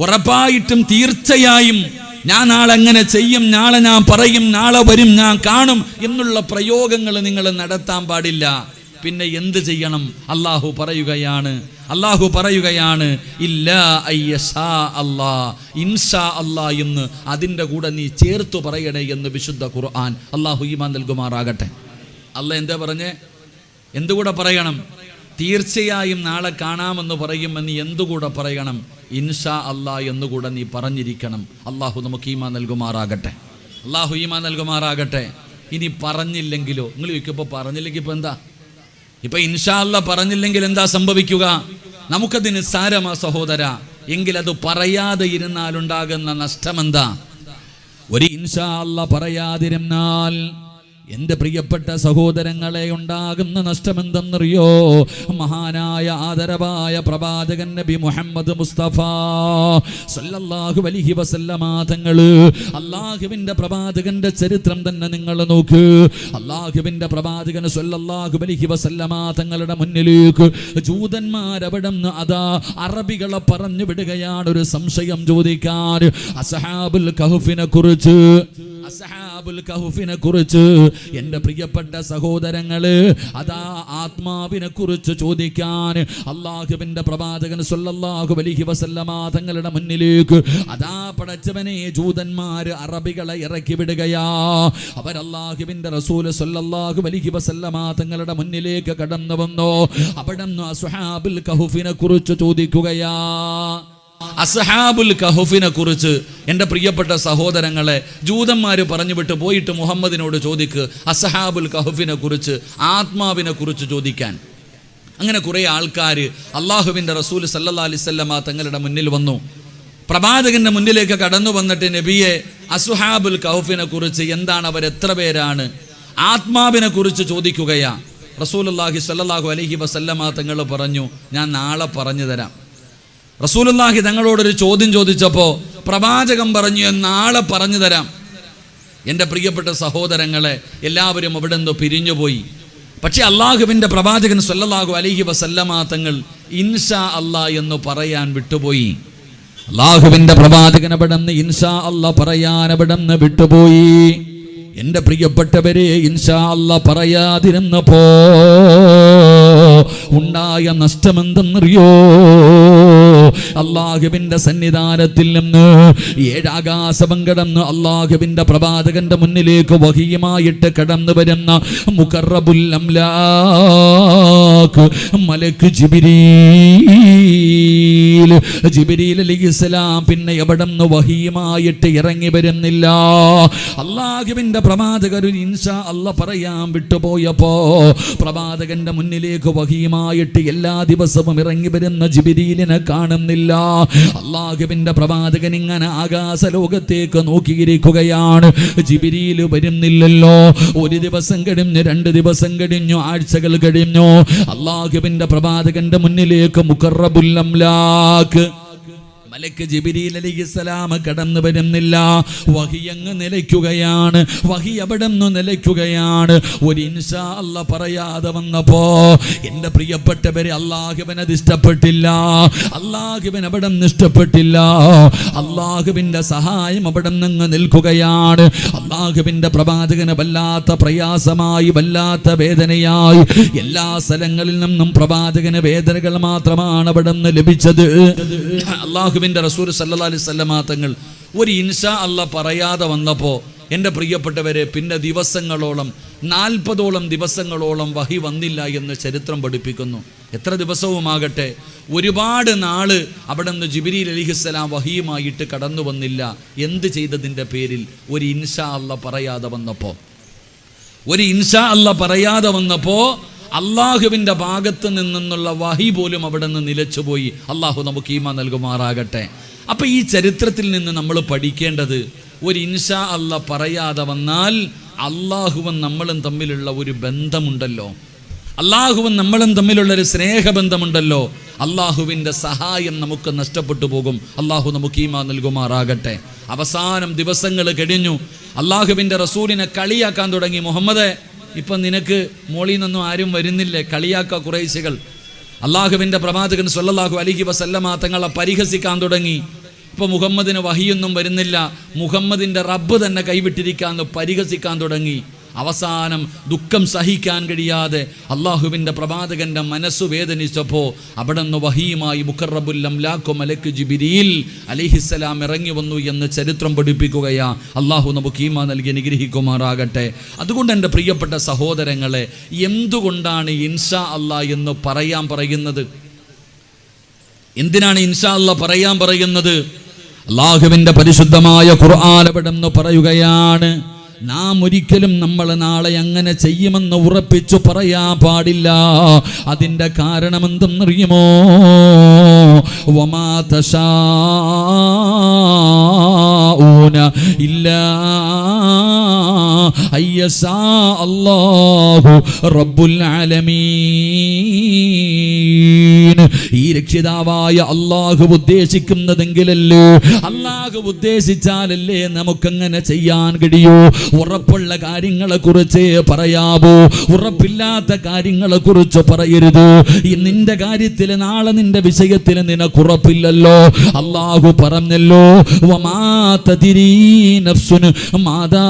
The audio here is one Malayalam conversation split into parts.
ഉറപ്പായിട്ടും തീർച്ചയായും ഞാൻ നാളെ അങ്ങനെ ചെയ്യും, നാളെ ഞാൻ പറയും, നാളെ വരും, ഞാൻ കാണും എന്നുള്ള പ്രയോഗങ്ങൾ നിങ്ങൾ നടത്താൻ പാടില്ല. പിന്നെ എന്ത് ചെയ്യണം? അള്ളാഹു പറയുകയാണ് ഇല്ലാ അയ്യശാ അല്ലാ, ഇൻഷാ അല്ലാ എന്ന് അതിൻ്റെ കൂടെ നീ ചേർത്തു പറയണേ എന്ന് വിശുദ്ധ ഖുർആൻ. അള്ളാഹു ഈമാൻ നൽകുമാറാകട്ടെ. അല്ലാഹ് എന്താ പറഞ്ഞേ? എന്തുകൂടെ പറയണം? തീർച്ചയായും നാളെ കാണാമെന്ന് പറയുമെന്ന് എന്തുകൂടെ പറയണം? ഇൻഷാ അല്ലാ എന്നുകൂടെ നീ പറഞ്ഞിരിക്കണം. അള്ളാഹു നമുക്ക് ഈമാൻ നൽകുമാറാകട്ടെ. ഇനി പറഞ്ഞില്ലെങ്കിലോ? നിങ്ങൾ ചോദിക്കുമ്പോൾ പറഞ്ഞില്ലെങ്കിൽ ഇപ്പം എന്താ? ഇപ്പം ഇൻഷാ അല്ലാ പറഞ്ഞില്ലെങ്കിൽ എന്താ സംഭവിക്കുക? നമുക്കത് നിസ്സാരമാ സഹോദര. എങ്കിൽ അത് പറയാതെ ഇരുന്നാലുണ്ടാകുന്ന നഷ്ടമെന്താ? ഒരു ഇൻഷാ അല്ലാ പറയാതിരുന്നാൽ എൻ്റെ പ്രിയപ്പെട്ട സഹോദരങ്ങളെ ഉണ്ടാകുന്ന നഷ്ടമെന്തെന്നറിയോ? മഹാനായ ആദരവായ പ്രവാചകൻ നബി മുഹമ്മദ് മുസ്തഫ സല്ലല്ലാഹു അലൈഹി വസല്ലമ തങ്ങൾ, അല്ലാഹുവിൻ്റെ പ്രവാചകന്റെ ചരിത്രം തന്നെ നിങ്ങൾ നോക്ക്. അല്ലാഹുവിൻ്റെ പ്രവാചകൻ സല്ലല്ലാഹു അലൈഹി വസല്ലമ തങ്ങളുടെ മുന്നിലേക്ക് ജൂതന്മാരവിടുന്ന് അതാ അറബികളെ പറഞ്ഞു വിടുകയാണ് ഒരു സംശയം ചോദിക്കാൻ. അസ്ഹാബുൽ കഹ്ഫിനെ കുറിച്ച് എൻ്റെ പ്രിയപ്പെട്ട സഹോദരങ്ങള് അതാ ആത്മാവിനെ കുറിച്ച് ചോദിക്കാൻ അല്ലാഹുവിൻ്റെ പ്രവാചകൻ സല്ലല്ലാഹു അലൈഹി വസല്ലമ തങ്ങളുടെ മുന്നിലേക്ക് അതാ പടച്ചവനെ ജൂതന്മാര് അറബികളെ ഇറക്കി വിടുകയാ. അവർ അല്ലാഹുവിൻ്റെ റസൂൽ സല്ലല്ലാഹു അലൈഹി വസല്ലമ തങ്ങളുടെ മുന്നിലേക്ക് കടന്നു വന്നു. അവിടുന്ന് അസ്ഹാബുൽ കഹ്ഫിനെ കുറിച്ച് ചോദിക്കുകയാ. അസ്ഹാബുൽ കഹ്ഫിനെ കുറിച്ച് എൻ്റെ പ്രിയപ്പെട്ട സഹോദരങ്ങളെ ജൂതന്മാർ പറഞ്ഞു വിട്ട് പോയിട്ട് മുഹമ്മദിനോട് ചോദിക്ക് അസ്ഹാബുൽ കഹ്ഫിനെ കുറിച്ച്, ആത്മാവിനെ കുറിച്ച് ചോദിക്കാൻ. അങ്ങനെ കുറേ ആൾക്കാർ അള്ളാഹുവിൻ്റെ റസൂൽ സല്ലല്ലാഹു അലൈഹി വസല്ലമ തങ്ങളുടെ മുന്നിൽ വന്നു. പ്രവാചകന്റെ മുന്നിലേക്ക് കടന്നു വന്നിട്ട് നബിയെ, അസ്ഹാബുൽ കഹ്ഫിനെ കുറിച്ച് എന്താണ്, അവർ എത്ര പേരാണ്, ആത്മാവിനെ കുറിച്ച് ചോദിക്കുകയാ. റസൂലുള്ളാഹി സ്വല്ലല്ലാഹു അലൈഹി വസല്ലമ തങ്ങൾ പറഞ്ഞു, ഞാൻ നാളെ പറഞ്ഞു തരാം. റസൂലുള്ളാഹി തങ്ങളോടൊരു ചോദ്യം ചോദിച്ചപ്പോൾ പ്രവാചകൻ പറഞ്ഞു, നാളെ പറഞ്ഞു തരാം. എൻ്റെ പ്രിയപ്പെട്ട സഹോദരങ്ങളെ, എല്ലാവരും അവിടെ നിന്ന് പിരിഞ്ഞുപോയി. പക്ഷെ അള്ളാഹുവിൻ്റെ പ്രവാചകൻ സ്വല്ലല്ലാഹു അലൈഹി വസല്ലമ തങ്ങൾ ഇൻഷാ അല്ലാ എന്ന് പറയാൻ വിട്ടുപോയി. അള്ളാഹുവിൻ്റെ പ്രവാചകൻ അവിടെ നിന്ന് ഇൻഷാ അല്ലാ പറയാൻ അവിടെ നിന്ന് വിട്ടുപോയി. എൻ്റെ പ്രിയപ്പെട്ടവരെ, ഇൻഷാ അല്ലാ പറയാതിരുന്നപ്പോ ഉണ്ടായ നഷ്ടമെന്തെന്നറിയോ? അള്ളാഹുവിൻ്റെ സന്നിധാനത്തിൽ നിന്ന് ഏഴാകാശം കടന്ന് അള്ളാഹുവിൻ്റെ പ്രവാചകന്റെ മുന്നിലേക്ക് വഹിയുമായിട്ട് കടന്നു വരുന്ന മുഖറബുൽ അംലാക്ക് മലക്ക് ജിബ്രീൽ അലൈഹിസ്സലാം പിന്നെ എവിടെ നിന്ന് വഹിയുമായിട്ട് ഇറങ്ങി വരുന്നില്ല. അള്ളാഹുവിൻ്റെ പ്രവാചകർ ഇൻഷാ അല്ലാ പറയാൻ വിട്ടുപോയപ്പോ പ്രവാചകന്റെ മുന്നിലേക്ക് വഹിയുമായിട്ട് എല്ലാ ദിവസവും ഇറങ്ങി വരുന്ന ജിബ്രീലിനെ കാണുന്നില്ല. അള്ളാഹുവിൻ്റെ പ്രവാചകൻ ഇങ്ങനെ ആകാശ ലോകത്തേക്ക് നോക്കിയിരിക്കുകയാണ്. ജിബ്രീൽ വരുന്നില്ലല്ലോ. ഒരു ദിവസം കഴിഞ്ഞു, 2 ദിവസം കഴിഞ്ഞു, ആഴ്ചകൾ കഴിഞ്ഞു. അള്ളാഹുവിൻ്റെ പ്രവാചകന്റെ മുന്നിലേക്ക് മുഖറബുൽ അംലാക്ക് മലക്ക് ജിബ്രീൽ അലൈഹിസ്സലാം കടന്നു വരുന്നില്ല. വഹി അങ്ങ് നിലയ്ക്കുകയാണ്. വഹി അവിടെ നിന്ന് നിലയ്ക്കുകയാണ്. ഒരു ഇൻഷാ അല്ലാ പറയാതെ വന്നപ്പോ എൻ്റെ പ്രിയപ്പെട്ടവരെ, അള്ളാഹുവിന് അത് ഇഷ്ടപ്പെട്ടില്ല. അള്ളാഹുവിന് അവിടെ നിന്ന് ഇഷ്ടപ്പെട്ടില്ല. അള്ളാഹുവിൻ്റെ സഹായം അവിടെ നിന്ന് നിൽക്കുകയാണ്. അള്ളാഹുവിൻ്റെ പ്രവാചകന് വല്ലാത്ത പ്രയാസമായി, വല്ലാത്ത വേദനയായി. എല്ലാ സ്ഥലങ്ങളിൽ നിന്നും പ്രവാചകന് വേദനകൾ മാത്രമാണ് അവിടെ നിന്ന് ലഭിച്ചത്. അള്ളാഹുവിൻ്റെ റസൂൽ സല്ലല്ലാഹു അലൈഹി വസല്ലമ തങ്ങൾ ഒരു ഇൻഷാ അല്ലാ പറയാതെ വന്നപ്പോൾ എൻ്റെ പ്രിയപ്പെട്ടവരെ, പിന്നെ ദിവസങ്ങളോളം 40ഓളം ദിവസങ്ങളോളം വഹി വന്നില്ല എന്ന് ചരിത്രം പഠിപ്പിക്കുന്നു. എത്ര ദിവസവുമാകട്ടെ, ഒരുപാട് നാള് അവിടെ നിന്ന് ജിബ്രീൽ അലൈഹിസ്സലാം വഹിയുമായിട്ട് കടന്നു വന്നില്ല. എന്ത് ചെയ്തതിൻ്റെ പേരിൽ? ഒരു ഇൻഷാ അല്ലാ പറയാതെ വന്നപ്പോൾ അള്ളാഹുവിൻ്റെ ഭാഗത്ത് നിന്നുള്ള വഹി പോലും അവിടെ നിന്ന് നിലച്ചുപോയി. അള്ളാഹു നമുക്ക് ഈമാൻ നൽകുമാറാകട്ടെ. അപ്പം ഈ ചരിത്രത്തിൽ നിന്ന് നമ്മൾ പഠിക്കേണ്ടത്, ഒരു ഇൻഷാ അല്ലാ പറയാതെ വന്നാൽ അള്ളാഹുവും നമ്മളും തമ്മിലുള്ള ഒരു ബന്ധമുണ്ടല്ലോ, അള്ളാഹുവും നമ്മളും തമ്മിലുള്ളൊരു സ്നേഹബന്ധമുണ്ടല്ലോ, അള്ളാഹുവിൻ്റെ സഹായം നമുക്ക് നഷ്ടപ്പെട്ടു പോകും. അള്ളാഹു നമുക്ക് ഈമാൻ നൽകുമാറാകട്ടെ. അവസാനം ദിവസങ്ങൾ കഴിഞ്ഞു. അള്ളാഹുവിൻ്റെ റസൂലിനെ കളിയാക്കാൻ തുടങ്ങി. മുഹമ്മദേ, ഇപ്പം നിനക്ക് മോളിൽ നിന്നൊന്നും ആരും വരുന്നില്ലേ? കളിയാക്ക കുറേശ്ശികൾ. അള്ളാഹുവിൻ്റെ പ്രവാചകൻ സ്വല്ലല്ലാഹു അലൈഹി വസല്ലമ തങ്ങളെ പരിഹസിക്കാൻ തുടങ്ങി. ഇപ്പോൾ മുഹമ്മദിന് വഹിയൊന്നും വരുന്നില്ല, മുഹമ്മദിൻ്റെ റബ്ബ് തന്നെ കൈവിട്ടിരിക്കാമെന്ന് പരിഹസിക്കാൻ തുടങ്ങി. അവസാനം ദുഃഖം സഹിക്കാൻ കഴിയാതെ അള്ളാഹുവിൻ്റെ പ്രവാചകൻ്റെ മനസ്സു വേദനിച്ചപ്പോൾ അവിടെ നിന്ന് വഹിയുമായി മുഖറബുൽ അംലാഖു മലക്ക് ജിബ്രീൽ അലൈഹിസ്സലാം ഇറങ്ങി വന്നു എന്ന് ചരിത്രം പഠിപ്പിക്കുകയാ. അള്ളാഹു നമുക്ക് ഈമാൻ നൽകി അനുഗ്രഹിക്കുമാറാകട്ടെ. അതുകൊണ്ട് എൻ്റെ പ്രിയപ്പെട്ട സഹോദരങ്ങളെ, എന്തുകൊണ്ടാണ് ഇൻഷാ അല്ലാ എന്ന് പറയുന്നത്? എന്തിനാണ് ഇൻഷാ അല്ലാ പറയുന്നത്? അള്ളാഹുവിൻ്റെ പരിശുദ്ധമായ ഖുർആൻ അവിടെ നിന്ന് പറയുകയാണ്, നാം ഒരിക്കലും നമ്മൾ നാളെ അങ്ങനെ ചെയ്യുമെന്ന് ഉറപ്പിച്ചു പറയാൻ പാടില്ല. അതിൻ്റെ കാരണം എന്തെന്നറിയുമോ? വമാ തശാഊന ഇല്ലാ അയ്യശാ അല്ലാഹു റബ്ബുൽ ആലമീൻ. ഈ രക്ഷിതാവായ അല്ലാഹു ഉദ്ദേശിക്കുന്നതെങ്കിലല്ലേ, അല്ലാഹു ഉദ്ദേശിച്ചാലല്ലേ നമുക്കങ്ങനെ ചെയ്യാൻ കഴിയൂ. ഉറപ്പുള്ള കാര്യങ്ങളെ കുറിച്ച് പറയാവൂ, ഉറപ്പില്ലാത്ത കാര്യങ്ങളെ കുറിച്ച് പറയരുത്. ഈ നിന്റെ കാര്യത്തിൽ, നാളെ നിന്റെ വിഷയത്തിൽ നിനക്കുറപ്പില്ലല്ലോ. അല്ലാഹു പറഞ്ഞല്ലോ, വമാ തദ്രീ നഫ്സുൻ മാദാ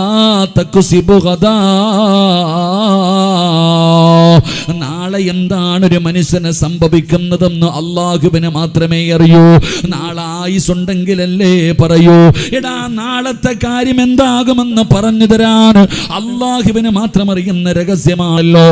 തക്സിബു ഗദാ. നാളെ എന്താണ് ഒരു മനുഷ്യന് സംഭവിക്കുന്നതെന്ന് അല്ലാഹുവിന് മാത്രമേ അറിയൂ. നാളെ ആയുസുണ്ടെങ്കിലല്ലേ പറയൂ. എടാ, നാളത്തെ കാര്യം എന്താകുമെന്ന് പറഞ്ഞു തരാൻ അല്ലാഹുവിന് മാത്രം അറിയുന്ന രഹസ്യമാണല്ലോ.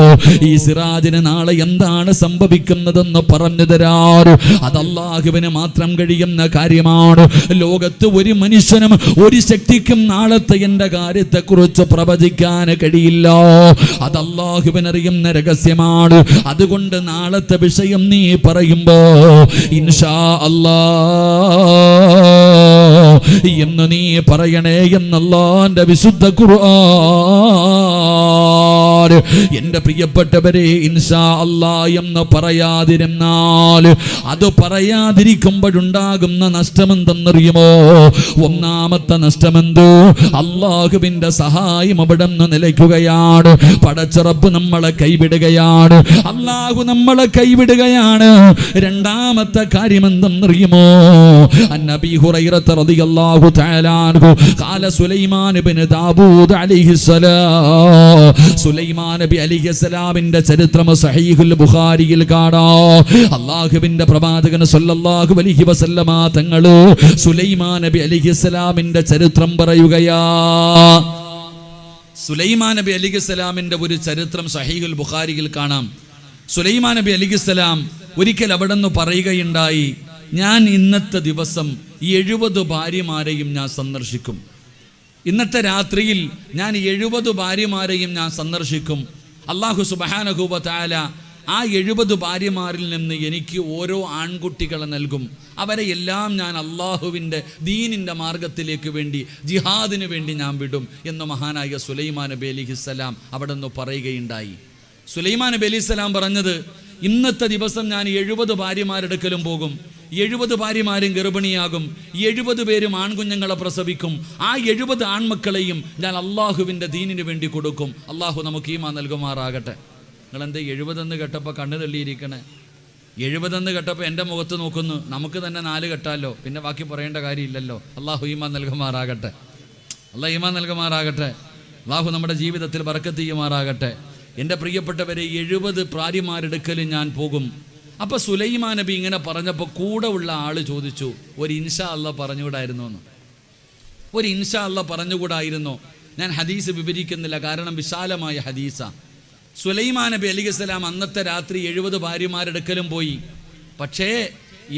ഈ സിറാജിന് നാളെ എന്താണ് സംഭവിക്കുന്നതെന്ന് പറഞ്ഞു തരാൻ അത് അല്ലാഹുവിന് മാത്രം കഴിയുന്ന കാര്യമാണ്. ലോകത്ത് ഒരു മനുഷ്യനും ഒരു ശക്തിക്കും നാളത്തെ എൻ്റെ കാര്യത്തെക്കുറിച്ച് പ്രവചിക്കാൻ കഴിയില്ല. അത് അല്ലാഹുവിന് അറിയുന്ന രഹസ്യമാണ്. അതുകൊണ്ട് നാളത്തെ വിഷയം നീ പറയുമ്പോ ഇൻഷാ അല്ലാ എന്ന് നീ പറയണേ എന്നല്ലാന്റെ വിശുദ്ധ ഖുർആൻ. എൻ്റെ പ്രിയപ്പെട്ടവരെ, ഇൻഷാ അല്ലാ എന്ന് പറയാതിരുന്നാൽ, അത് പറയാതിരിക്കുമ്പോഴുണ്ടാകുന്ന നഷ്ടമെന്തെന്നറിയുമോ? ഒന്നാമത്തെ നഷ്ടമെന്തോ? അല്ലാഹുവിൻ്റെ സഹായം അവിടെ നിന്ന് നിലയ്ക്കുകയാണ്. പടച്ചറപ്പ് നമ്മളെ കൈവിടുകയാണ്, അല്ലാഹു നമ്മളെ കൈവിടുകയാണ്. രണ്ടാമത്തെ കാര്യം എന്തെന്നറിയുമോ? അന്നബി ഹുറൈറത്ത് റളിയല്ലാഹു തആല അൻഹു ഖാല സുലൈമാൻ ഇബ്നു ദാവൂദ് അലൈഹിസ്സലാം. സുലൈമാൻ നബി അലൈഹിസ്സലാമിന്റെ ചരിത്രം സഹീഹുൽ ബുഖാരിയിൽ കാണാം. അല്ലാഹുവിന്റെ പ്രവാചകൻ സല്ലല്ലാഹു അലൈഹി വസല്ലമ തങ്ങൾ സുലൈമാൻ നബി അലൈഹിസ്സലാമിന്റെ ചരിത്രം പറയുകയാ. സുലൈമാൻ നബി അലൈഹിസ്സലാമിന്റെ ഒരു ചരിത്രം സഹീഹുൽ ബുഖാരിയിൽ കാണാം. സുലൈമാൻ നബി അലൈഹിസ്സലാം ഒരിക്കൽ അവിടെ നിന്ന് പറയുകയുണ്ടായി, ഞാൻ ഇന്നത്തെ ദിവസം 70 ഭാര്യമാരെയും ഞാൻ സന്ദർശിക്കും. ഇന്നത്തെ രാത്രിയിൽ ഞാൻ 70 ഭാര്യമാരെയും ഞാൻ സന്ദർശിക്കും. അല്ലാഹു സുബ്ഹാനഹു വ തആല ആ 70 ഭാര്യമാരിൽ നിന്ന് എനിക്ക് ഓരോ ആൺകുട്ടികളെ നൽകും. അവരെ എല്ലാം ഞാൻ അള്ളാഹുവിൻ്റെ ദീനിൻ്റെ മാർഗത്തിലേക്ക് വേണ്ടി, ജിഹാദിന് വേണ്ടി ഞാൻ വിടും എന്ന് മഹാനായ സുലൈമാൻ നബി അലൈഹിസ്സലാം അവിടെ നിന്ന് പറയുകയുണ്ടായി. സുലൈമാൻ നബി അലൈഹിസ്സലാം പറഞ്ഞത്, ഇന്നത്തെ ദിവസം ഞാൻ 70 ഭാര്യമാരെടുക്കലും പോകും. 70 ഭാര്യമാരും ഗർഭിണിയാകും. 70 പേരും ആൺകുഞ്ഞുങ്ങളെ പ്രസവിക്കും. ആ 70 ആൺമക്കളെയും ഞാൻ അള്ളാഹുവിൻ്റെ ദീനിന് വേണ്ടി കൊടുക്കും. അള്ളാഹു നമുക്ക് ഈമാൻ നൽകുമാറാകട്ടെ. നിങ്ങളെന്ത് 70 എന്ന് കേട്ടപ്പോൾ കണ്ണു തള്ളിയിരിക്കണേ? 70 എന്ന് കേട്ടപ്പോൾ എൻ്റെ മുഖത്ത് നോക്കുന്നു. നമുക്ക് തന്നെ 4 കെട്ടാലോ, പിന്നെ ബാക്കി പറയേണ്ട കാര്യമില്ലല്ലോ. അള്ളാഹു ഈമാൻ നൽകുമാറാകട്ടെ. അള്ളാഹു ഈമാൻ നൽകുമാറാകട്ടെ. അള്ളാഹു നമ്മുടെ ജീവിതത്തിൽ ബർക്കത്ത് ചെയ്യുമാറാകട്ടെ. എൻ്റെ പ്രിയപ്പെട്ടവരെ, 70 ഭാര്യമാരെടുക്കലും ഞാൻ പോകും. അപ്പോൾ സുലൈമാൻ നബി ഇങ്ങനെ പറഞ്ഞപ്പോൾ കൂടെ ഉള്ള ആൾ ചോദിച്ചു, ഒരു ഇൻഷാ അല്ലാ പറഞ്ഞുകൂടായിരുന്നു എന്ന്? ഒരു ഇൻഷാ അല്ലാ പറഞ്ഞുകൂടായിരുന്നോ? ഞാൻ ഹദീസ് വിവരിക്കുന്നില്ല, കാരണം വിശാലമായ ഹദീസാ. സുലൈമാൻ നബി അലൈഹിസ്സലാം അന്നത്തെ രാത്രി 70 ഭാര്യമാരെടുക്കലും പോയി. പക്ഷേ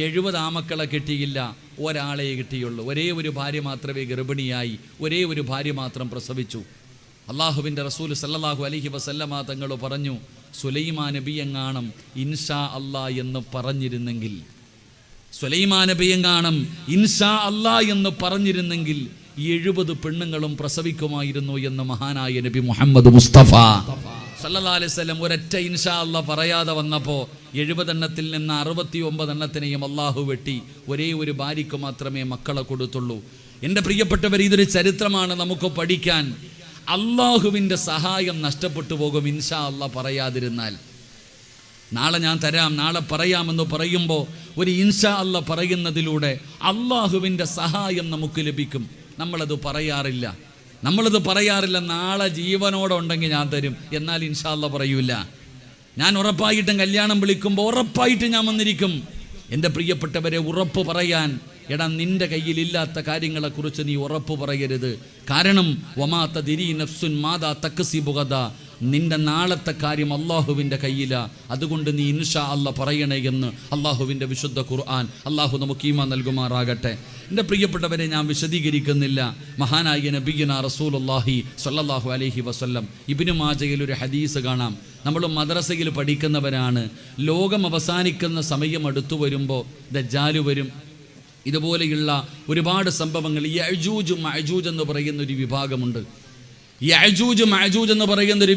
70 ആമക്കളെ കിട്ടിയില്ല, ഒരാളെ കിട്ടിയുള്ളൂ. ഒരേ ഒരു ഭാര്യ മാത്രമേ ഗർഭിണിയായി, ഒരേ ഒരു ഭാര്യ മാത്രം പ്രസവിച്ചു. അള്ളാഹുവിൻ്റെ റസൂൽ സല്ലല്ലാഹു അലൈഹി വസല്ലമ തങ്ങൾ പറഞ്ഞു, സുലൈമാൻ നബി എങ്ങാണം ഇൻഷാ അല്ലാ എന്ന് പറഞ്ഞിരുന്നെങ്കിൽ, സുലൈമാൻ നബി എങ്ങാണം ഇൻഷാ അല്ലാ എന്ന് പറഞ്ഞിരുന്നെങ്കിൽ 70 പെണ്ണുങ്ങളും പ്രസവിക്കുമായിരുന്നു എന്ന് മഹാനായ നബി മുഹമ്മദ് മുസ്തഫ സല്ലല്ലാഹു അലൈഹി വസല്ലം ഒരൊറ്റ ഇൻഷാ അല്ലാ പറയാതെ വന്നപ്പോൾ 70 എണ്ണത്തിൽ നിന്ന് 69 എണ്ണത്തിനെയും അള്ളാഹു വെട്ടി. ഒരേ ഒരു ഭാര്യയ്ക്ക് മാത്രമേ മക്കളെ കൊടുത്തുള്ളൂ. എൻ്റെ പ്രിയപ്പെട്ടവർ, ഇതൊരു ചരിത്രമാണ് നമുക്ക് പഠിക്കാൻ. അള്ളാഹുവിൻ്റെ സഹായം നഷ്ടപ്പെട്ടു പോകും ഇൻഷാ അല്ലാ പറയാതിരുന്നാൽ. നാളെ ഞാൻ തരാം, നാളെ പറയാമെന്ന് പറയുമ്പോൾ ഒരു ഇൻഷാ അല്ലാ പറയുന്നതിലൂടെ അള്ളാഹുവിൻ്റെ സഹായം നമുക്ക് ലഭിക്കും. നമ്മളത് പറയാറില്ല. നാളെ ജീവനോടെ ഉണ്ടെങ്കിൽ ഞാൻ തരും, എന്നാൽ ഇൻഷാ അല്ലാ പറയൂല. ഞാൻ ഉറപ്പായിട്ടും കല്യാണം വിളിക്കുമ്പോൾ ഉറപ്പായിട്ട് ഞാൻ വന്നിരിക്കും. എൻ്റെ പ്രിയപ്പെട്ടവരെ, ഉറപ്പ് പറയാൻ, എടാ നിന്റെ കയ്യിലില്ലാത്ത കാര്യങ്ങളെക്കുറിച്ച് നീ ഉറപ്പ് പറയരുത്. കാരണം വമാ തദ്രി നഫ്സുൻ മാദാ തക്സിബു ഗദാ, നിന്റെ നാളത്തെ കാര്യം അള്ളാഹുവിൻ്റെ കയ്യിലാ. അതുകൊണ്ട് നീ ഇൻഷാ അല്ലാ പറയണേ എന്ന് അള്ളാഹുവിൻ്റെ വിശുദ്ധ ഖുർആൻ. അള്ളാഹു നമുക്ക് ഈമാൻ നൽകുമാറാകട്ടെ. എൻ്റെ പ്രിയപ്പെട്ടവരെ, ഞാൻ വിശദീകരിക്കുന്നില്ല. മഹാനായ നബിയുനാ റസൂലുള്ളാഹി സ്വല്ലല്ലാഹു അലൈഹി വസല്ലം, ഇബ്നു മാജയിൽ ഒരു ഹദീസ് കാണാം. നമ്മൾ മദ്രസയിൽ പഠിക്കുന്നവരാണ്. ലോകം അവസാനിക്കുന്ന സമയം അടുത്തു വരുമ്പോൾ ദജ്ജാല് വരും. ഇതുപോലെയുള്ള ഒരുപാട് സംഭവങ്ങൾ. യഅജൂജ് മഅജൂജ് എന്ന് പറയുന്നൊരു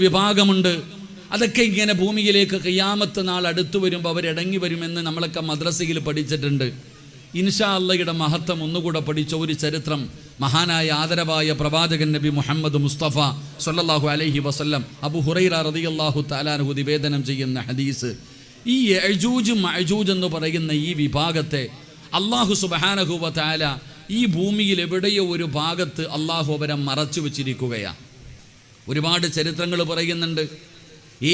വിഭാഗമുണ്ട്. അതൊക്കെ ഇങ്ങനെ ഭൂമിയിലേക്ക് ഖിയാമത്ത് നാൾ അടുത്തു വരുമ്പോൾ അവരിടങ്ങി വരുമെന്ന് നമ്മളൊക്കെ മദ്രസയിൽ പഠിച്ചിട്ടുണ്ട്. ഇൻഷാ അല്ലാഹയുടെ മഹത്വം ഒന്നുകൂടെ പഠിച്ച ഒരു ചരിത്രം മഹാനായ ആദരവായ പ്രവാചകൻ നബി മുഹമ്മദ് മുസ്തഫ സ്വല്ലല്ലാഹു അലൈഹി വസല്ലം അബൂ ഹുറൈറ റളിയല്ലാഹു തആല അൻഹു നിവേദനം ചെയ്യുന്ന ഹദീസ്. ഈ യഅജൂജ് മഅജൂജ് എന്ന് പറയുന്ന ഈ വിഭാഗത്തെ അല്ലാഹു സുബ്ഹാനഹു വ തആല ഈ ഭൂമിയിൽ എവിടെയോ ഒരു ഭാഗത്ത് അല്ലാഹു അവരെ മറച്ചു വെച്ചിരിക്കുകയാണ്. ഒരുപാട് ചരിത്രങ്ങൾ പറയുന്നുണ്ട്.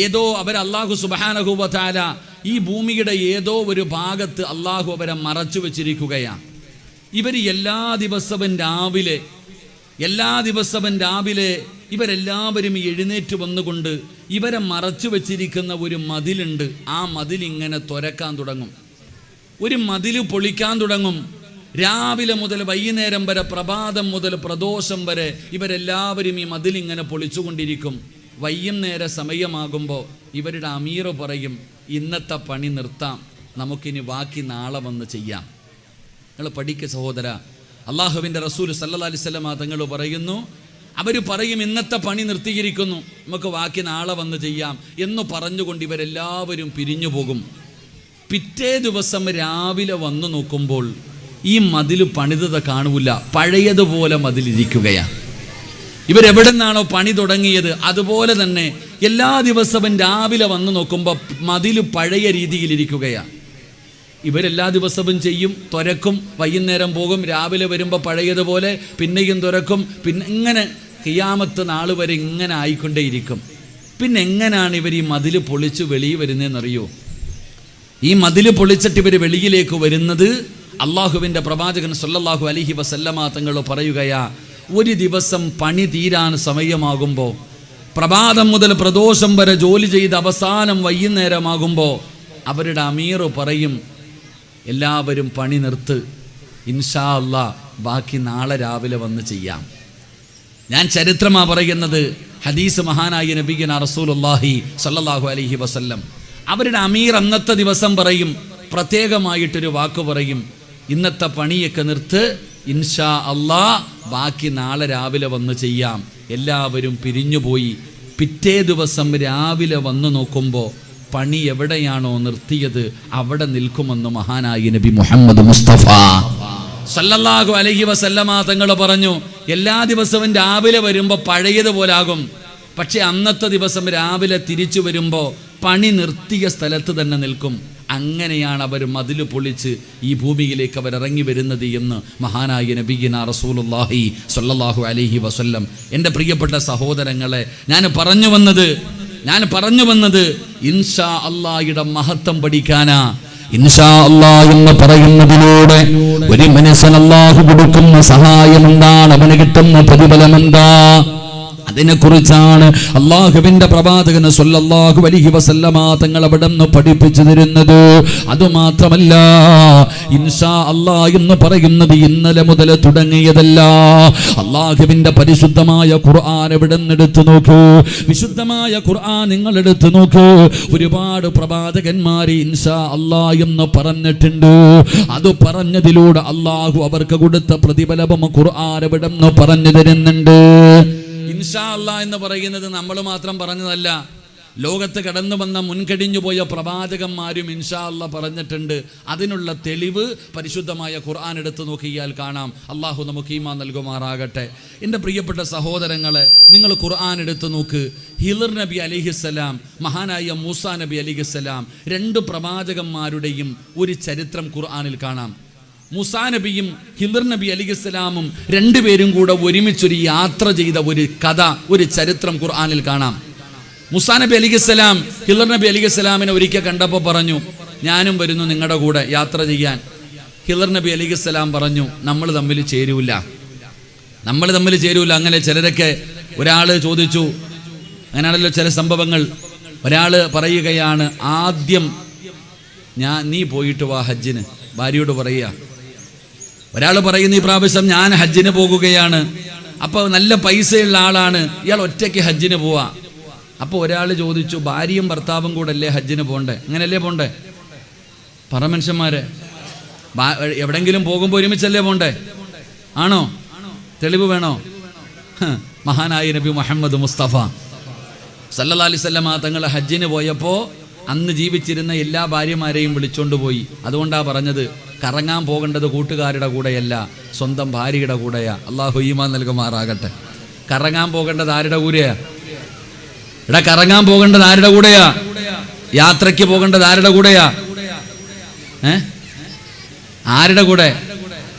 ഏതോ അല്ലാഹു സുബ്ഹാനഹു വ തആല ഈ ഭൂമിയുടെ ഏതോ ഒരു ഭാഗത്ത് അല്ലാഹു അവരെ മറച്ചു വെച്ചിരിക്കുകയാണ്. ഇവർ എല്ലാ ദിവസവും രാവിലെ ഇവരെല്ലാവരും എഴുന്നേറ്റ് വന്നുകൊണ്ട് ഇവരെ മറച്ചു വെച്ചിരിക്കുന്ന ഒരു മതിലുണ്ട്. ആ മതിലിങ്ങനെ തുരക്കാൻ തുടങ്ങും, ഒരു മതിൽ പൊളിക്കാൻ തുടങ്ങും. രാവിലെ മുതൽ വൈകുന്നേരം വരെ, പ്രഭാതം മുതൽ പ്രദോഷം വരെ ഇവരെല്ലാവരും ഈ മതിലിങ്ങനെ പൊളിച്ചുകൊണ്ടിരിക്കും. വൈകുന്നേര സമയമാകുമ്പോൾ ഇവരുടെ അമീർ പറയും, ഇന്നത്തെ പണി നിർത്താം, നമുക്കിനി ബാക്കി നാളെ വന്ന് ചെയ്യാം. നിങ്ങൾ പഠിക്കുക സഹോദര. അള്ളാഹുവിൻ്റെ റസൂൽ സല്ലല്ലാഹു അലൈഹി വസല്ലം തങ്ങൾ പറയുന്നു, അവർ പറയും ഇന്നത്തെ പണി നിർത്തിയിരിക്കുന്നു, നമുക്ക് ബാക്കി നാളെ വന്ന് ചെയ്യാം എന്ന് പറഞ്ഞുകൊണ്ട് ഇവരെല്ലാവരും പിരിഞ്ഞു പോകും. പിറ്റേ ദിവസം രാവിലെ വന്നു നോക്കുമ്പോൾ ഈ മതിൽ പണിതത് കാണൂല, പഴയതുപോലെ മതിലിരിക്കുകയാണ്. ഇവരെവിടെ നിന്നാണോ പണി തുടങ്ങിയത് അതുപോലെ തന്നെ എല്ലാ ദിവസവും രാവിലെ വന്നു നോക്കുമ്പോൾ മതിൽ പഴയ രീതിയിലിരിക്കുകയാണ്. ഇവരെല്ലാ ദിവസവും ചെയ്യും, തുരക്കും, വൈകുന്നേരം പോകും, രാവിലെ വരുമ്പോൾ പഴയതുപോലെ പിന്നെയും തുരക്കും. പിന്നെ ഇങ്ങനെ ഖിയാമത്ത് നാൾ വരെ ഇങ്ങനെ ആയിക്കൊണ്ടേയിരിക്കും. പിന്നെ എങ്ങനെയാണ് ഇവർ ഈ മതിൽ പൊളിച്ച് വെളിയിൽ വരുന്നതെന്നറിയോ? ഈ മതിൽ പൊളിച്ചിട്ട് ഇവർ വെളിയിലേക്ക് വരുന്നത്, അള്ളാഹുവിൻ്റെ പ്രവാചകൻ സല്ലല്ലാഹു അലൈഹി വസല്ലമ തങ്ങൾ പറയുകയാ, ഒരു ദിവസം പണി തീരാൻ സമയമാകുമ്പോൾ, പ്രഭാതം മുതൽ പ്രദോഷം വരെ ജോലി ചെയ്ത് അവസാനം വൈകുന്നേരമാകുമ്പോൾ അവരുടെ അമീർ പറയും, എല്ലാവരും പണി നിർത്ത്, ഇൻഷാ അല്ലാ ബാക്കി നാളെ രാവിലെ വന്ന് ചെയ്യാം. ഞാൻ ചരിത്രമാണ് പറയുന്നത്. ഹദീസ് മഹാനായ നബിയുനാ റസൂലുള്ളാഹി സ്വല്ലല്ലാഹു അലൈഹി വസല്ലം, അവരുടെ അമീർ അന്നത്തെ ദിവസം പറയും, പ്രത്യേകമായിട്ടൊരു വാക്ക് പറയും, ഇന്നത്തെ പണിയൊക്കെ നിർത്ത്, ഇൻഷാ അല്ലാ ബാക്കി നാളെ രാവിലെ വന്ന് ചെയ്യാം. എല്ലാവരും പിരിഞ്ഞുപോയി. പിറ്റേ ദിവസം രാവിലെ വന്നു നോക്കുമ്പോൾ പണി എവിടെയാണോ നിർത്തിയത് അവിടെ നിൽക്കുമെന്ന് മഹാനായ നബി മുഹമ്മദ് മുസ്തഫ സല്ലല്ലാഹു അലൈഹി വസല്ലമ തങ്ങൾ പറഞ്ഞു, എല്ലാ ദിവസവും രാവിലെ വരുമ്പോൾ പഴയതുപോലാകും, പക്ഷെ അന്നത്തെ ദിവസം രാവിലെ തിരിച്ചു വരുമ്പോൾ പണി നിർത്തിയ സ്ഥലത്ത് തന്നെ നിൽക്കും. അങ്ങനെയാണ് അവർ മതിൽ പൊളിച്ച് ഈ ഭൂമിയിലേക്ക് അവരിറങ്ങി വരുന്നത് എന്ന് മഹാനായ നബിയുനാ റസൂലുള്ളാഹി സ്വല്ലല്ലാഹു അലൈഹി വസല്ലം. എൻ്റെ പ്രിയപ്പെട്ട സഹോദരങ്ങളെ, ഞാൻ പറഞ്ഞു വന്നത് ഇൻഷാ അല്ലാഹയുടെ മഹത്വം പഠിക്കാനാ. ഇൻഷാ അല്ലാഹ് എന്ന് പറയുന്നതിലൂടെ ഒരു മനുഷ്യന് അല്ലാഹു കൊടുക്കുന്ന സഹായം എന്താണ്, അവന് കിട്ടുന്ന പ്രതിഫലം എന്താ, അതിനെക്കുറിച്ചാണ് അള്ളാഹുവിന്റെ പ്രവാചകൻ സല്ലല്ലാഹു അലൈഹി വസല്ലമ തങ്ങൾ അവിടെ നിന്ന് പഠിപ്പിച്ചു തരുന്നത്. അതുമാത്രമല്ല, ഇൻഷാ അല്ലാഹ് എന്ന് പറയുന്നത് ഇന്നലെ മുതൽ തുടങ്ങിയതല്ല. അള്ളാഹുവിന്റെ പരിശുദ്ധമായ ഖുർആൻ എവിടെ നിന്ന് എടുത്തു നോക്കൂ, വിശുദ്ധമായ ഖുർആൻ നിങ്ങൾ എടുത്തു നോക്കൂ. ഒരുപാട് പ്രവാചകന്മാർ ഇൻഷാ അല്ലാഹ് എന്ന് പറഞ്ഞിട്ടുണ്ട്. അത് പറഞ്ഞതിലൂടെ അള്ളാഹു അവർക്ക് കൊടുത്ത പ്രതിഫലം ഖുർആൻ എവിടെ നിന്ന് പറഞ്ഞു തരുന്നുണ്ട്. ഇൻഷാ അല്ലാഹ് എന്ന് പറയുന്നത് നമ്മൾ മാത്രം പറഞ്ഞതല്ല. ലോകത്ത് കടന്നു വന്ന മുൻകഴിഞ്ഞു പോയ പ്രവാചകന്മാരും ഇൻഷാ അല്ലാഹ് പറഞ്ഞിട്ടുണ്ട്. അതിനുള്ള തെളിവ് പരിശുദ്ധമായ ഖുർആൻ എടുത്തു നോക്കിയാൽ കാണാം. അള്ളാഹു നമുക്ക് ഈമാൻ നൽകുമാറാകട്ടെ. എൻ്റെ പ്രിയപ്പെട്ട സഹോദരങ്ങളെ, നിങ്ങൾ ഖുർആൻ എടുത്ത് നോക്ക്. ഹിളർ നബി അലിഹിസ്സലാം, മഹാനായ മൂസാ നബി അലിഹിസ്സലാം, രണ്ട് പ്രവാചകന്മാരുടെയും ഒരു ചരിത്രം ഖുർആനിൽ കാണാം. മൂസാ നബിയും ഹിളർ നബി അലിഹിസ്സലാമും രണ്ടുപേരും കൂടെ ഒരുമിച്ചൊരു യാത്ര ചെയ്ത ഒരു കഥ, ഒരു ചരിത്രം ഖുർആനിൽ കാണാം. മൂസാ നബി അലിഹിസ്സലാം ഹിളർ നബി അലിഹിസ്സലാമിനെ ഒരിക്കൽ കണ്ടപ്പോൾ പറഞ്ഞു, ഞാനും വരുന്നു നിങ്ങളുടെ കൂടെ യാത്ര ചെയ്യാൻ. ഹിളർ നബി അലിഹിസ്സലാം പറഞ്ഞു, നമ്മൾ തമ്മിൽ ചേരൂല. അങ്ങനെ ചിലരൊക്കെ, ഒരാൾ ചോദിച്ചു, അങ്ങനെയാണല്ലോ ചില സംഭവങ്ങൾ. ഒരാൾ പറയുകയാണ്, ആദ്യം നീ പോയിട്ട് വാ ഹജ്ജിന്, ഭാര്യയോട് പറയുക. ഒരാൾ പറയുന്നു, ഈ പ്രാവശ്യം ഞാൻ ഹജ്ജിന് പോകുകയാണ്. അപ്പോൾ നല്ല പൈസയുള്ള ആളാണ്, ഇയാൾ ഒറ്റയ്ക്ക് ഹജ്ജിന് പോവാ. അപ്പോൾ ഒരാൾ ചോദിച്ചു, ഭാര്യയും ഭർത്താവും കൂടെ അല്ലേ ഹജ്ജിന് പോകണ്ടേ? അങ്ങനെയല്ലേ പോണ്ടേ? പറ മനുഷ്യന്മാരെ, എവിടെങ്കിലും പോകുമ്പോൾ ഒരുമിച്ചല്ലേ പോണ്ടേ? ആണോ? തെളിവ് വേണോ? മഹാനായ നബി മുഹമ്മദ് മുസ്തഫ സല്ലല്ലാഹു അലൈഹി വസല്ലം തങ്ങൾ ഹജ്ജിന് പോയപ്പോൾ അന്ന് ജീവിച്ചിരുന്ന എല്ലാ ഭാര്യമാരെയും വിളിച്ചോണ്ട് പോയി. അതുകൊണ്ടാണ് പറഞ്ഞത്, കറങ്ങാൻ പോകേണ്ടത് കൂട്ടുകാരുടെ കൂടെയല്ല, സ്വന്തം ഭാര്യയുടെ കൂടെയാ. അള്ളാഹു ഈമാൻ നൽകുമാറാകട്ടെ. കറങ്ങാൻ പോകേണ്ടത് ആരുടെ കൂടെയാ? കറങ്ങാൻ പോകേണ്ടത് ആരുടെ കൂടെയാ? യാത്രയ്ക്ക് പോകേണ്ടത് ആരുടെ കൂടെയാ? ആരുടെ കൂടെ?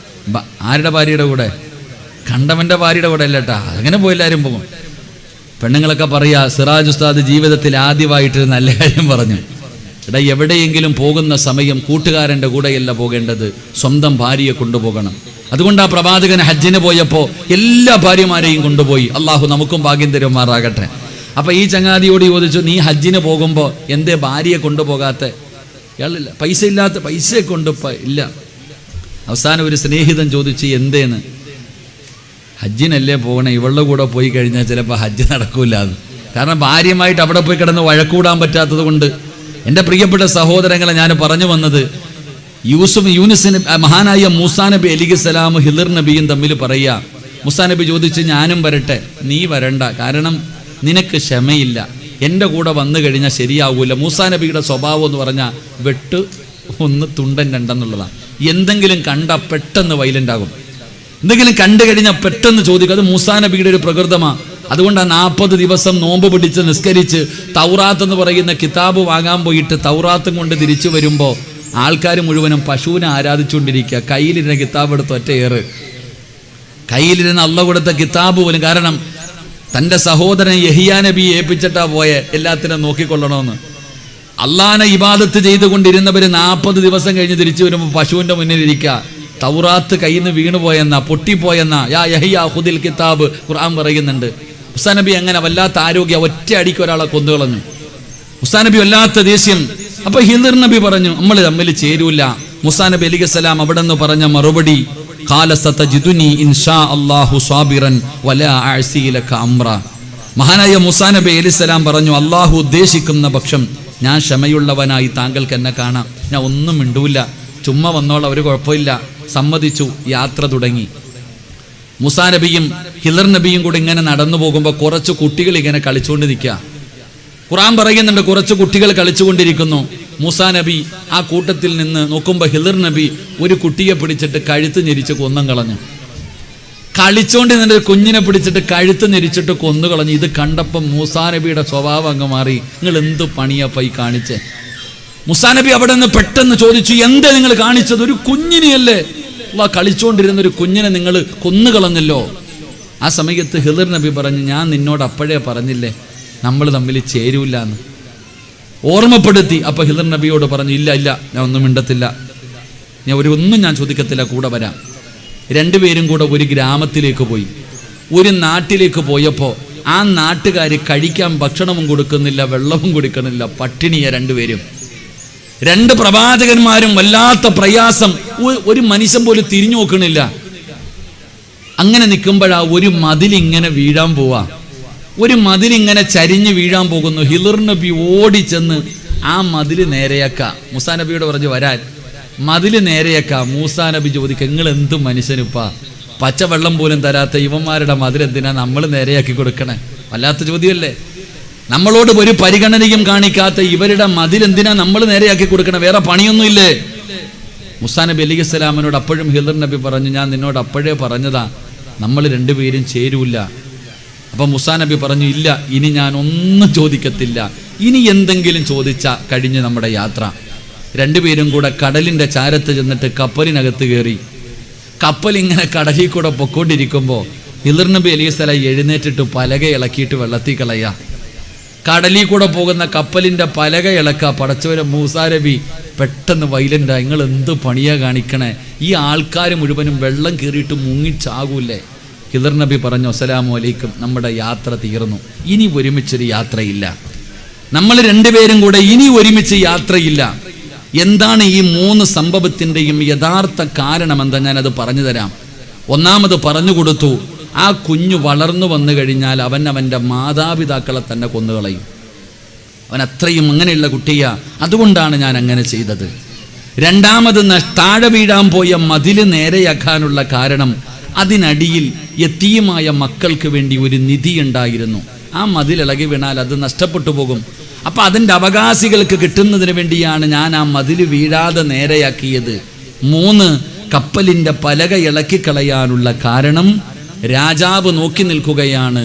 ആരുടെ ഭാര്യയുടെ കൂടെ? കണ്ടവന്റെ ഭാര്യയുടെ കൂടെ അല്ലേട്ടാ. അങ്ങനെ പോയി എല്ലാവരും പോകും. പെണ്ണുങ്ങളൊക്കെ പറയാ, സിറാജ് ഉസ്താദ് ജീവിതത്തിൽ ആദ്യമായിട്ട് നല്ല കാര്യം പറഞ്ഞു. എവിടെയെങ്കിലും പോകുന്ന സമയം കൂട്ടുകാരൻ്റെ കൂടെയല്ല പോകേണ്ടത്, സ്വന്തം ഭാര്യയെ കൊണ്ടുപോകണം. അതുകൊണ്ട് ആ പ്രവാചകൻ ഹജ്ജിന് പോയപ്പോൾ എല്ലാ ഭാര്യമാരെയും കൊണ്ടുപോയി. അള്ളാഹു നമുക്കും ഭാഗ്യം തരുമാറാകട്ടെ. അപ്പം ഈ ചങ്ങാതിയോട് ചോദിച്ചു, നീ ഹജ്ജിന് പോകുമ്പോൾ എന്തേ ഭാര്യയെ കൊണ്ടുപോകാത്ത? ഇയാളില്ല, പൈസയെ കൊണ്ടുപ്പോ ഇല്ല. അവസാനം ഒരു സ്നേഹിതൻ ചോദിച്ചു, എന്തേന്ന്? ഹജ്ജിനല്ലേ പോകണേ, ഇവളുടെ കൂടെ പോയി കഴിഞ്ഞാൽ ചിലപ്പോൾ ഹജ്ജ് നടക്കൂല. കാരണം ഭാര്യമായിട്ട് അവിടെ പോയി കിടന്ന് വഴക്കൂടാൻ പറ്റാത്തത് കൊണ്ട്. എൻ്റെ പ്രിയപ്പെട്ട സഹോദരങ്ങളെ, ഞാൻ പറഞ്ഞു വന്നത്, യൂനുസിന് മഹാനായ മൂസാ നബി അലിഹിസ്സലാം ഹിളർ നബിയും തമ്മിൽ പറയുക. മൂസാ നബി ചോദിച്ച്, ഞാനും വരട്ടെ? നീ വരണ്ട, കാരണം നിനക്ക് ക്ഷമയില്ല, എൻ്റെ കൂടെ വന്നു കഴിഞ്ഞാൽ ശരിയാവൂല. മൂസാ നബിയുടെ സ്വഭാവം എന്ന് പറഞ്ഞാൽ വെട്ട് ഒന്ന് തുണ്ടൻ രണ്ടെന്നുള്ളതാണ്. എന്തെങ്കിലും കണ്ട പെട്ടെന്ന് വൈലൻ്റ് ആകും, എന്തെങ്കിലും കണ്ടു കഴിഞ്ഞാൽ പെട്ടെന്ന് ചോദിക്കും. അത് മൂസാ നബിയുടെ ഒരു പ്രകൃതമാണ്. അതുകൊണ്ടാണ് 40 ദിവസം നോമ്പ് പിടിച്ച് നിസ്കരിച്ച് തൗറാത്ത് എന്ന് പറയുന്ന കിതാബ് വാങ്ങാൻ പോയിട്ട് തൗറാത്തും കൊണ്ട് തിരിച്ചു വരുമ്പോൾ ആൾക്കാർ മുഴുവനും പശുവിനെ ആരാധിച്ചുകൊണ്ടിരിക്കുക. കയ്യിലിരുന്ന കിതാബ് എടുത്ത് ഒറ്റയേറ്, കയ്യിലിരുന്ന അള്ള കൊടുത്ത കിതാബ് പോലും. കാരണം തൻ്റെ സഹോദരൻ യഹിയാ നബിയെ ഏൽപ്പിച്ചിട്ടാ പോയെ എല്ലാത്തിനും നോക്കിക്കൊള്ളണമെന്ന്. അള്ളാനെ ഇബാദത്ത് ചെയ്തുകൊണ്ടിരുന്നവർ 40 ദിവസം കഴിഞ്ഞ് തിരിച്ചു വരുമ്പോൾ പശുവിൻ്റെ മുന്നിലിരിക്കുക. തൗറാത്ത് കയ്യിൽ നിന്ന് വീണുപോയെന്ന, പൊട്ടിപ്പോയെന്ന, യാ യഹിയാ ഖുദിൽ കിതാബ് ഖുർആൻ പറയുന്നുണ്ട്. മൂസാ നബി അങ്ങനെ വല്ലാത്ത ആരോഗ്യം, ഒറ്റ അടിക്ക് ഒരാളെ കൊന്നുകളഞ്ഞു. മൂസാ നബി വല്ലാത്ത ദേഷ്യം. അപ്പൊ ഹിളർ നബി പറഞ്ഞു, നമ്മൾ തമ്മിൽ ചേരൂല. മൂസാ നബി അലൈഹിസ്സലാം അവിടെ നിന്ന് പറഞ്ഞ മറുപടി, ഖാല സതജിദുനി ഇൻഷാ അല്ലാഹു സാബിറൻ വലാ അഅസി ലക അംറ. മഹാനായ മൂസാ നബി അലൈഹിസ്സലാം പറഞ്ഞു, അല്ലാഹു ഉദ്ദേശിക്കുന്ന പക്ഷം ഞാൻ ക്ഷമയുള്ളവനായി താങ്കൾക്ക് എന്നെ കാണാം. ഞാൻ ഒന്നും മിണ്ടൂല, ചുമ്മാ വന്നോളാം, ഒരു കുഴപ്പമില്ല. സമ്മതിച്ചു. യാത്ര തുടങ്ങി. മൂസാ നബിയും ഹിളർ നബിയും കൂടെ ഇങ്ങനെ നടന്നു പോകുമ്പോൾ കുറച്ച് കുട്ടികൾ ഇങ്ങനെ കളിച്ചുകൊണ്ട് നിൽക്കുക. ഖുർആൻ പറയുന്നുണ്ട്, കുറച്ച് കുട്ടികൾ കളിച്ചുകൊണ്ടിരിക്കുന്നു. മൂസാ നബി ആ കൂട്ടത്തിൽ നിന്ന് നോക്കുമ്പോൾ ഹിളർ നബി ഒരു കുട്ടിയെ പിടിച്ചിട്ട് കഴുത്ത് ഞെരിച്ച് കൊന്നും കളഞ്ഞു. കളിച്ചോണ്ട് നിന്നിട്ട് കുഞ്ഞിനെ പിടിച്ചിട്ട് കഴുത്ത് ഞെരിച്ചിട്ട് കൊന്നുകളഞ്ഞു. ഇത് കണ്ടപ്പം മൂസാ നബിയുടെ സ്വഭാവം അങ്ങ് മാറി. നിങ്ങൾ എന്ത് പണിയാപ്പ ഈ കാണിച്ചേ? മൂസാ നബി അവിടെ നിന്ന് പെട്ടെന്ന് ചോദിച്ചു, എന്താ നിങ്ങൾ കാണിച്ചത്? ഒരു കുഞ്ഞിനെയല്ലേ, കളിച്ചുകൊണ്ടിരുന്ന ഒരു കുഞ്ഞിനെ നിങ്ങൾ കൊന്നുകളഞ്ഞല്ലോ. ആ സമയത്ത് ഹിളർ നബി പറഞ്ഞു, ഞാൻ നിന്നോട് അപ്പോഴേ പറഞ്ഞില്ലേ നമ്മൾ തമ്മിൽ ചേരൂല എന്ന് ഓർമ്മപ്പെടുത്തി. അപ്പൊ ഹിളർ നബിയോട് പറഞ്ഞു, ഇല്ല ഞാൻ ഒന്നും മിണ്ടത്തില്ല, ഞാൻ ഒന്നും ഞാൻ ചോദിക്കത്തില്ല, കൂടെ വരാം. രണ്ടുപേരും കൂടെ ഒരു ഗ്രാമത്തിലേക്ക് പോയി. ഒരു നാട്ടിലേക്ക് പോയപ്പോൾ ആ നാട്ടുകാർ കഴിക്കാൻ ഭക്ഷണവും കൊടുക്കുന്നില്ല, വെള്ളവും കൊടുക്കുന്നില്ല, പട്ടിണിയ രണ്ടുപേരും. രണ്ട് പ്രവാചകന്മാരും വല്ലാത്ത പ്രയാസം, ഒരു മനുഷ്യൻ പോലും തിരിഞ്ഞു നോക്കണില്ല. അങ്ങനെ നിൽക്കുമ്പോഴാ ഒരു മതിലിങ്ങനെ വീഴാൻ പോവാ. ഒരു മതിലിങ്ങനെ ചരിഞ്ഞ് വീഴാൻ പോകുന്നു. ഹിളർ നബി ഓടിച്ചെന്ന് ആ മതില് നേരെയാക്ക. മൂസാ നബിയോട് പറഞ്ഞു വരാൻ. മതില് നേരെയാക്ക. മൂസാ നബി ചോദിക്കുക, നിങ്ങൾ എന്ത് മനുഷ്യനിപ്പാ, പച്ചവെള്ളം പോലും തരാത്ത ഇവന്മാരുടെ മതിലെന്തിനാ നമ്മൾ നേരെയാക്കി കൊടുക്കണേ? വല്ലാത്ത ചോദ്യമല്ലേ. നമ്മളോട് ഒരു പരിഗണനയും കാണിക്കാത്ത ഇവരുടെ മതിലെന്തിനാ നമ്മൾ നേരെയാക്കി കൊടുക്കണം? വേറെ പണിയൊന്നുമില്ലേ? മൂസാ നബി അലൈഹിസ്സലാമിനോട് അപ്പോഴും ഹിളർ നബി പറഞ്ഞു, ഞാൻ നിന്നോട് അപ്പോഴേ പറഞ്ഞതാ നമ്മൾ രണ്ടുപേരും ചേരൂല. അപ്പം മൂസാ നബി പറഞ്ഞു, ഇല്ല, ഇനി ഞാൻ ഒന്നും ചോദിക്കത്തില്ല, ഇനി എന്തെങ്കിലും ചോദിച്ചാൽ കഴിഞ്ഞ് നമ്മുടെ യാത്ര. രണ്ടുപേരും കൂടെ കടലിൻ്റെ ചാരത്ത് ചെന്നിട്ട് കപ്പലിനകത്ത് കയറി. കപ്പലിങ്ങനെ കടലിൽ കൂടെ പൊക്കോണ്ടിരിക്കുമ്പോൾ ഹിളർ നബി അലൈഹിസ്സലാം എഴുന്നേറ്റിട്ട് പലക ഇളക്കിയിട്ട് വെള്ളത്തിൽ കളയുക. കടലിൽ കൂടെ പോകുന്ന കപ്പലിൻ്റെ പലക ഇളക്കുക. പടച്ചവരെ മൂസാ നബി പെട്ടെന്ന് വൈലൻ്റാ, നിങ്ങൾ എന്ത് പണിയാ കാണിക്കണേ, ഈ ആൾക്കാർ മുഴുവനും വെള്ളം കയറിയിട്ട് മുങ്ങിച്ചാകൂല്ലേ. ഹിളർ നബി പറഞ്ഞു, അസ്സലാമു അലൈക്കും, നമ്മുടെ യാത്ര തീർന്നു, ഇനി ഒരുമിച്ചൊരു യാത്രയില്ല, നമ്മൾ രണ്ടുപേരും കൂടെ ഇനി ഒരുമിച്ച് യാത്രയില്ല. എന്താണ് ഈ 3 സംഭവത്തിൻ്റെയും യഥാർത്ഥ കാരണമെന്താ ഞാനത് പറഞ്ഞു തരാം. ഒന്നാമത് പറഞ്ഞു കൊടുത്തു, ആ കുഞ്ഞു വളർന്നു വന്നു കഴിഞ്ഞാൽ അവൻ്റെ മാതാപിതാക്കളെ തന്നെ കൊന്നുകളയും. അവൻ അത്രയും അങ്ങനെയുള്ള കുട്ടിയാ, അതുകൊണ്ടാണ് ഞാൻ അങ്ങനെ ചെയ്തത്. രണ്ടാമത് താഴെ വീഴാൻ പോയ മതില് നേരെയാക്കാനുള്ള കാരണം, അതിനടിയിൽ യതീമായ മക്കൾക്ക് വേണ്ടി ഒരു നിധി ഉണ്ടായിരുന്നു. ആ മതിലിളകി വീണാൽ അത് നഷ്ടപ്പെട്ടു പോകും. അപ്പം അതിൻ്റെ അവകാശികൾക്ക് കിട്ടുന്നതിന് വേണ്ടിയാണ് ഞാൻ ആ മതിൽ വീഴാതെ നേരെയാക്കിയത്. 3, കപ്പലിൻ്റെ പലക ഇളക്കിക്കളയാനുള്ള കാരണം, രാജാവ് നോക്കി നിൽക്കുകയാണ്.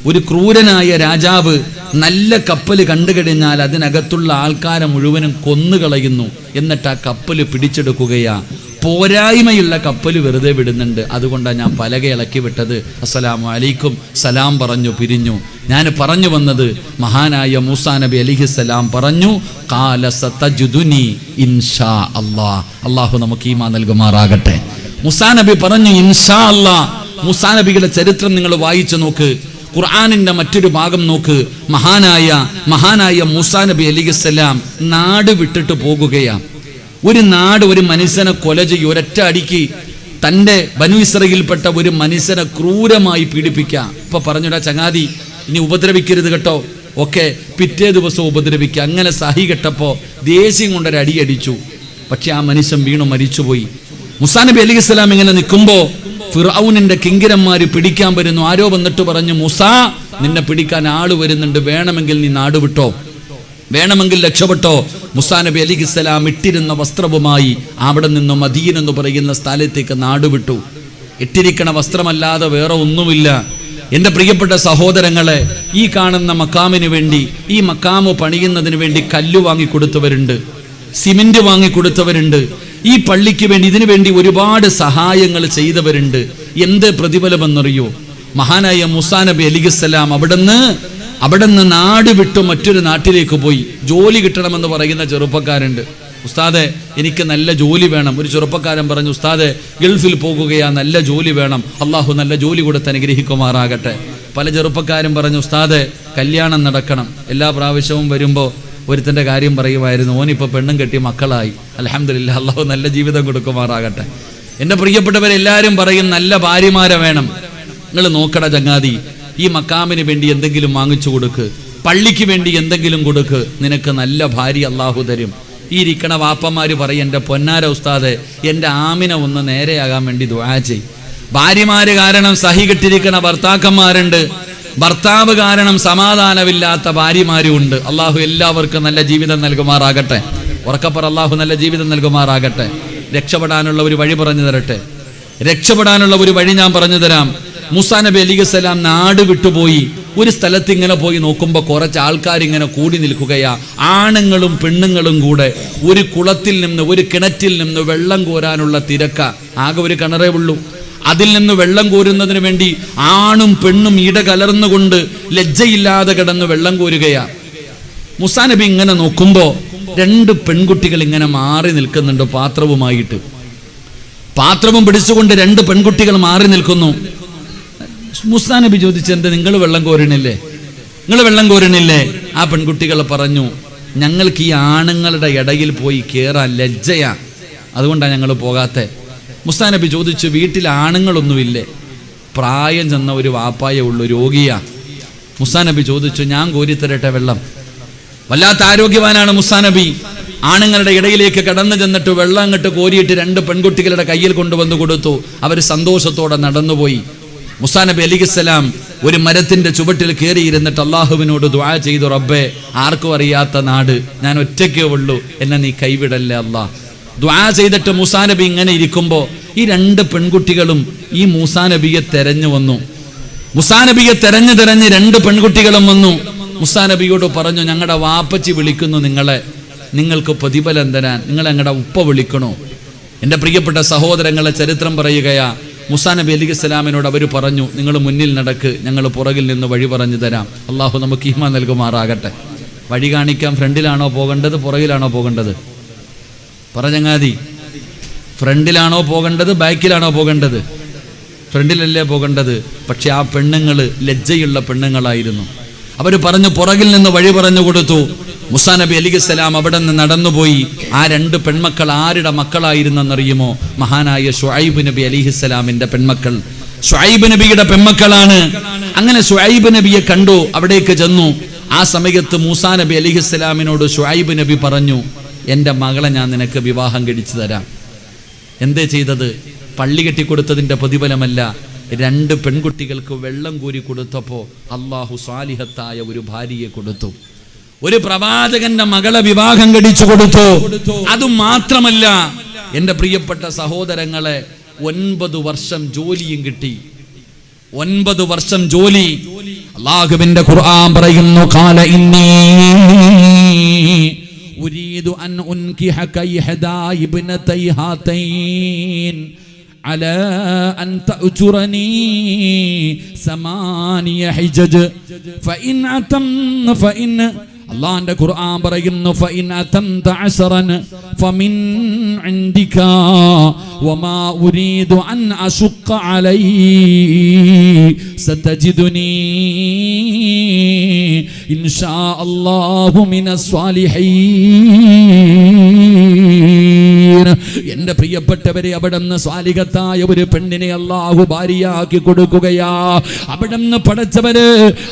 ഒരു ക്രൂരനായ രാജാവ് നല്ല കപ്പൽ കണ്ടു കഴിഞ്ഞാൽ അതിനകത്തുള്ള ആൾക്കാരെ മുഴുവനും കൊന്നുകളയുന്നു. എന്നിട്ട് ആ കപ്പൽ പിടിച്ചെടുക്കുകയാ. പോരായ്മയുള്ള കപ്പൽ വെറുതെ വിടുന്നുണ്ട്. അതുകൊണ്ടാണ് ഞാൻ പലക ഇളക്കി വിട്ടത്. അസ്സലാമു അലൈക്കും, സലാം പറഞ്ഞു പിരിഞ്ഞു. ഞാൻ പറഞ്ഞു വന്നത്, മഹാനായ മൂസാ നബി അലൈഹിസ്സലാം പറഞ്ഞു, ഖാല സതജുദുനി ഇൻഷാ അല്ലാഹ്. അല്ലാഹു നമുക്ക് ഈമാൻ നൽകുമാറാകട്ടെ. മൂസാ നബി പറഞ്ഞു ഇൻഷാ അല്ലാഹ്. മൂസാ നബിയുടെ ചരിത്രം നിങ്ങൾ വായിച്ചു നോക്ക്, ഖുർആനിന്റെ മറ്റൊരു ഭാഗം നോക്ക്. മഹാനായ മൂസാ നബി അലൈഹിസ്സലാം നാട് വിട്ടിട്ട് പോകുകയാണ്. ഒരു നാട് ഒരു മനുഷ്യനെ കൊല ചെയ്യും, ഒരൊറ്റ അടിക്ക് തൻ്റെ ബനു ഇസ്രായേലിൽപ്പെട്ട ഒരു മനുഷ്യനെ ക്രൂരമായി പീഡിപ്പിക്കാം. ഇപ്പൊ പറഞ്ഞുടാ ചങ്ങാതി, ഇനി ഉപദ്രവിക്കരുത് കേട്ടോ. ഒക്കെ പിറ്റേ ദിവസം ഉപദ്രവിക്കുക. അങ്ങനെ സഹി കെട്ടപ്പോൾ ദേഷ്യം കൊണ്ടൊരു അടിയടിച്ചു. പക്ഷെ ആ മനുഷ്യൻ വീണു മരിച്ചുപോയി. മൂസാ നബി അലൈഹിസ്സലാം ഇങ്ങനെ നിൽക്കുമ്പോൾ ഫിർഔനിന്റെ കിങ്കരന്മാര് പിടിക്കാൻ വരുന്നു. ആരോ വന്നിട്ട് പറഞ്ഞു, മൂസാ, നിന്നെ പിടിക്കാൻ ആള് വരുന്നുണ്ട്, വേണമെങ്കിൽ നീ നാട് വിട്ടോ, വേണമെങ്കിൽ രക്ഷപ്പെട്ടോ. മൂസാ നബി അലൈഹിസ്സലാം ഇട്ടിരുന്ന വസ്ത്രവുമായി അവിടെ നിന്ന് മദീന എന്ന് പറയുന്ന സ്ഥലത്തേക്ക് നാടുവിട്ടു. ഇട്ടിരിക്കണ വസ്ത്രമല്ലാതെ വേറെ ഒന്നുമില്ല. എൻ്റെ പ്രിയപ്പെട്ട സഹോദരങ്ങളെ, ഈ കാണുന്ന മക്കാമിന് വേണ്ടി, ഈ മക്കാമ് പണിയുന്നതിന് വേണ്ടി കല്ല് വാങ്ങിക്കൊടുത്തവരുണ്ട്, സിമെന്റ് വാങ്ങിക്കൊടുത്തവരുണ്ട്. ഈ പള്ളിക്ക് വേണ്ടി, ഇതിനു വേണ്ടി ഒരുപാട് സഹായങ്ങൾ ചെയ്തവരുണ്ട്. എന്ത് പ്രതിഫലമെന്നറിയോ? മഹാനായ മൂസാ നബി അലൈഹിസ്സലാം അവിടുന്ന് നാട് വിട്ടു മറ്റൊരു നാട്ടിലേക്ക് പോയി. ജോലി കിട്ടണമെന്ന് പറയുന്ന ചെറുപ്പക്കാരുണ്ട്. ഉസ്താദെ, എനിക്ക് നല്ല ജോലി വേണം. ഒരു ചെറുപ്പക്കാരൻ പറഞ്ഞു, ഉസ്താദെ, ഗൾഫിൽ പോകുകയാ, നല്ല ജോലി വേണം, അള്ളാഹു നല്ല ജോലി കൊടുത്ത് അനുഗ്രഹിക്കുമാറാകട്ടെ. പല ചെറുപ്പക്കാരും പറഞ്ഞു, ഉസ്താദെ, കല്യാണം നടക്കണം. എല്ലാ പ്രാവശ്യവും വരുമ്പോൾ ഒരുത്തൻ്റെ കാര്യം പറയുമായിരുന്നു, ഓനിപ്പോൾ പെണ്ണും കെട്ടി മക്കളായി, അൽഹംദുലില്ലാഹ്, അള്ളാഹു നല്ല ജീവിതം കൊടുക്കുമാറാകട്ടെ. എൻ്റെ പ്രിയപ്പെട്ടവരെല്ലാവരും പറയും, നല്ല ഭാര്യമാരെ വേണം. നിങ്ങൾ നോക്കട ചങ്ങാതി, ഈ മക്കാമിന് വേണ്ടി എന്തെങ്കിലും വാങ്ങിച്ചു കൊടുക്ക്, പള്ളിക്ക് വേണ്ടി എന്തെങ്കിലും കൊടുക്ക്, നിനക്ക് നല്ല ഭാര്യ അള്ളാഹു തരും. ഈ ഇരിക്കണ വാപ്പന്മാര് പറയും, എൻ്റെ പൊന്നാര ഉസ്താദെ, എൻ്റെ ആമിന ഒന്ന് നേരെയാകാൻ വേണ്ടി ദുആ ചെയ്. ഭാര്യമാര് കാരണം സഹി കെട്ടിരിക്കണ ഭർത്താക്കന്മാരുണ്ട്, ഭർത്താവ് കാരണം സമാധാനമില്ലാത്ത ഭാര്യമാരും ഉണ്ട്. അള്ളാഹു എല്ലാവർക്കും നല്ല ജീവിതം നൽകുമാറാകട്ടെ. ഉറക്കപ്പറ, അള്ളാഹു നല്ല ജീവിതം നൽകുമാറാകട്ടെ. രക്ഷപ്പെടാനുള്ള ഒരു വഴി പറഞ്ഞു തരട്ടെ. രക്ഷപ്പെടാനുള്ള ഒരു വഴി ഞാൻ പറഞ്ഞു തരാം. മൂസാ നബി അലൈഹിസ്സലാം നാട് വിട്ടുപോയി. ഒരു സ്ഥലത്ത് ഇങ്ങനെ പോയി നോക്കുമ്പോൾ കുറച്ച് ആൾക്കാർ ഇങ്ങനെ കൂടി നിൽക്കുകയാ. ആണുങ്ങളും പെണ്ണുങ്ങളും കൂടെ ഒരു കുളത്തിൽ നിന്ന്, ഒരു കിണറ്റിൽ നിന്ന് വെള്ളം കോരാനുള്ള തിരക്ക. ആകെ ഒരു കിണറേ ഉള്ളൂ. അതിൽ നിന്ന് വെള്ളം കോരുന്നതിന് വേണ്ടി ആണും പെണ്ണും ഇട കലർന്നുകൊണ്ട് ലജ്ജയില്ലാതെ കിടന്ന് വെള്ളം കോരുകയാ. മൂസാ നബി ഇങ്ങനെ നോക്കുമ്പോൾ 2 പെൺകുട്ടികൾ ഇങ്ങനെ മാറി നിൽക്കുന്നുണ്ട് പാത്രവുമായിട്ട്. പാത്രവും പിടിച്ചുകൊണ്ട് 2 പെൺകുട്ടികൾ മാറി നിൽക്കുന്നു. മൂസാ നബി ചോദിച്ചു, എന്താ നിങ്ങൾ വെള്ളം കോരണില്ലേ? നിങ്ങൾ വെള്ളം കോരണില്ലേ? ആ പെൺകുട്ടികൾ പറഞ്ഞു, ഞങ്ങൾക്ക് ഈ ആണുങ്ങളുടെ ഇടയിൽ പോയി കയറാൻ ലജ്ജയാ, അതുകൊണ്ടാണ് ഞങ്ങൾ പോകാത്തെ. മൂസാ നബി ചോദിച്ചു, വീട്ടിൽ ആണുങ്ങളൊന്നുമില്ലേ? പ്രായം ചെന്ന ഒരു വാപ്പായേ ഉള്ളൂ, രോഗിയാ. മൂസാ നബി ചോദിച്ചു, ഞാൻ കോരിത്തരട്ടെ വെള്ളം? വല്ലാത്ത ആരോഗ്യവാനാണ് മൂസാ നബി. ആണുങ്ങളുടെ ഇടയിലേക്ക് കടന്നു ചെന്നിട്ട് വെള്ളം അങ്ങോട്ട് കോരിയിട്ട് 2 പെൺകുട്ടികളുടെ കയ്യിൽ കൊണ്ടുവന്ന് കൊടുത്തു. അവർ സന്തോഷത്തോടെ നടന്നുപോയി. മൂസാ നബി അലൈഹിസ്സലാം ഒരു മരത്തിന്റെ ചുവട്ടിൽ കയറിയിരുന്നിട്ട് അള്ളാഹുവിനോട് ദുആ ചെയ്തു, റബ്ബേ, ആർക്കും അറിയാത്ത നാട്, ഞാൻ ഒറ്റയ്ക്കേ ഉള്ളൂ, എന്നെ നീ കൈവിടല്ലേ അല്ലാഹ്. ദുആ ചെയ്തിട്ട് മൂസാ നബി ഇങ്ങനെ ഇരിക്കുമ്പോൾ ഈ 2 പെൺകുട്ടികളും ഈ മൂസാ നബിയെ തെരഞ്ഞു വന്നു. മുസാ നബിയെ തെരഞ്ഞു 2 പെൺകുട്ടികളും വന്നു. മുസാ നബിയോട് പറഞ്ഞു, ഞങ്ങളുടെ വാപ്പച്ചി വിളിക്കുന്നു നിങ്ങളെ, നിങ്ങൾക്ക് പ്രതിഫലം തരാൻ നിങ്ങൾ ഞങ്ങളുടെ ഉപ്പ വിളിക്കണോ? എൻ്റെ പ്രിയപ്പെട്ട സഹോദരങ്ങളെ, ചരിത്രം പറയുകയാ, മുസാ നബി അലൈഹിസ്സലാമിനോട് അവർ പറഞ്ഞു, നിങ്ങൾ മുന്നിൽ നടക്ക്, ഞങ്ങൾ പുറകിൽ നിന്ന് വഴി പറഞ്ഞു തരാം. അള്ളാഹു നമുക്ക് ഈമാൻ നൽകുമാറാകട്ടെ. വഴി കാണിക്കാൻ ഫ്രണ്ടിലാണോ പോകേണ്ടത്, പുറകിലാണോ പോകേണ്ടത്? പറഞ്ഞങ്ങാതി, ഫ്രണ്ടിലാണോ പോകേണ്ടത്, ബാക്കിലാണോ പോകേണ്ടത്? ഫ്രണ്ടിലല്ലേ പോകേണ്ടത്. പക്ഷെ ആ പെണ്ണുങ്ങൾ ലജ്ജയുള്ള പെണ്ണുങ്ങളായിരുന്നു. അവർ പറഞ്ഞു, പുറകിൽ നിന്ന് വഴി പറഞ്ഞു കൊടുത്തു. മുസാ നബി അലൈഹിസ്സലാം അവിടെ നിന്ന് നടന്നുപോയി. ആ 2 പെൺമക്കൾ ആരുടെ മക്കളായിരുന്നെന്നറിയുമോ? മഹാനായ ശുഐബ് നബി അലൈഹിസ്സലാമിന്റെ പെൺമക്കൾ, ശുഐബ് നബിയുടെ പെൺമക്കളാണ്. അങ്ങനെ ശുഐബ് നബിയെ കണ്ടു, അവിടേക്ക് ചെന്നു. ആ സമയത്ത് മൂസാ നബി അലൈഹിസ്സലാമിനോട് ശുഐബ് നബി പറഞ്ഞു, എൻ്റെ മകളെ ഞാൻ നിനക്ക് വിവാഹം കഴിച്ചു തരാം. എന്തേ ചെയ്തത്? പള്ളി കെട്ടിക്കൊടുത്തതിൻ്റെ പ്രതിഫലമല്ല, 2 പെൺകുട്ടികൾക്ക് വെള്ളം കോരി കൊടുത്തപ്പോൾ അള്ളാഹു സാലിഹത്തായ ഒരു ഭാര്യയെ കൊടുത്തു. ഒരു പ്രവാചകന്റെ മകളെ വിവാഹം കഴിച്ചു കൊടുത്തു. അതും മാത്രമല്ല, എൻ്റെ പ്രിയപ്പെട്ട സഹോദരങ്ങളെ, 9 വർഷം ജോലിയും കിട്ടി. 9 വർഷം ജോലി. അല്ലാഹുവിന്റെ ഖുർആൻ പറയുന്നു, ഖാല ഇന്നി ഉരീദു അൻ ഉൻകിഹക ഇഹദാ ഇബ്നതൈ ഹാതൈൻ അലാ അൻ തഅജുറനി 8 ഹിജജ് ഫഇൻ അതം ഫഇൻ അല്ലാഹുവിന്റെ ഖുർആൻ പറയുന്നു, ഫഇൻ അതംത 10 ഫമിൻ ഇൻദിക വമാ ഉരീദു അൻ അശുഖ അലൈ സതജിദുനി ഇൻഷാ അല്ലാഹു മിനസ് സ്വാലിഹീൻ. എന്റെ പ്രിയപ്പെട്ടവരെ, അവിടുന്ന് സ്വാലിഹത്തായ ഒരു പെണ്ണിനെ അല്ലാഹു ഭാര്യയാക്കി കൊടുക്കുകയാ. അവിടുന്ന് പടച്ചവര്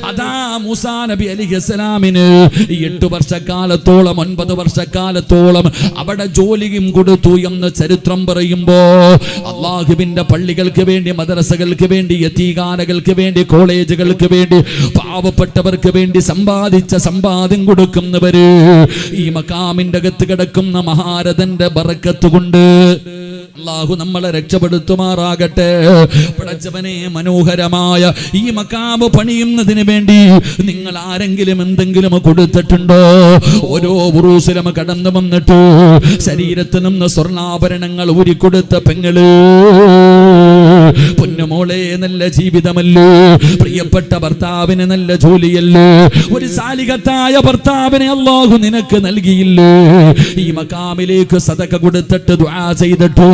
അതാ മൂസാ നബി അലൈഹിസ്സലാമിന് 8 വർഷക്കാലത്തോളം 9 വർഷക്കാലത്തോളം അവിടെ ജോലിയും കൊടുത്തു എന്ന് ചരിത്രം പറയുമ്പോ, അള്ളാഹുവിന്റെ പള്ളികൾക്ക് വേണ്ടി, മദ്രസകൾക്ക് വേണ്ടി, യതീഖാനകൾക്ക് വേണ്ടി, കോളേജുകൾക്ക് വേണ്ടി, പാവപ്പെട്ടവർക്ക് വേണ്ടി സമ്പാദിച്ച സമ്പാദ്യം കൊടുക്കുന്നവര് ഈ മഖാമിന്റെ അകത്ത് കിടക്കുന്ന മഹാരഥന്റെ ബറക്കത്ത് കൊണ്ട് അല്ലാഹു നമ്മളെ രക്ഷപ്പെടുത്തുമാറാകട്ടെ. പടച്ചവനെ, മനോഹരമായ ഈ മഖാമ് പണിയുന്നതിന് വേണ്ടി നിങ്ങൾ ആരെങ്കിലും എന്തെങ്കിലും കൊടുത്തിട്ടുണ്ടോ? ഓരോ ഉറൂസിലും കടന്നു വന്നിട്ട് ശരീരത്തിൽ നിന്ന് സ്വർണ്ണാഭരണങ്ങൾ ഊരിക്കൊടുത്ത പെങ്ങള്, പൊന്നുമോളെ, നല്ല ജീവിതമല്ലോ, പ്രിയപ്പെട്ട ഭർത്താവിന് നല്ല ജോലിയല്ലോ, ഒരു സാലിഹത്തായ ഭർത്താവിനെ അല്ലാഹു നിനക്ക് നൽകിയില്ലേ? ഈ മഖാമിലേക്ക് സദഖ കൊടുത്തിട്ട് ദുആ ചെയ്തിട്ട്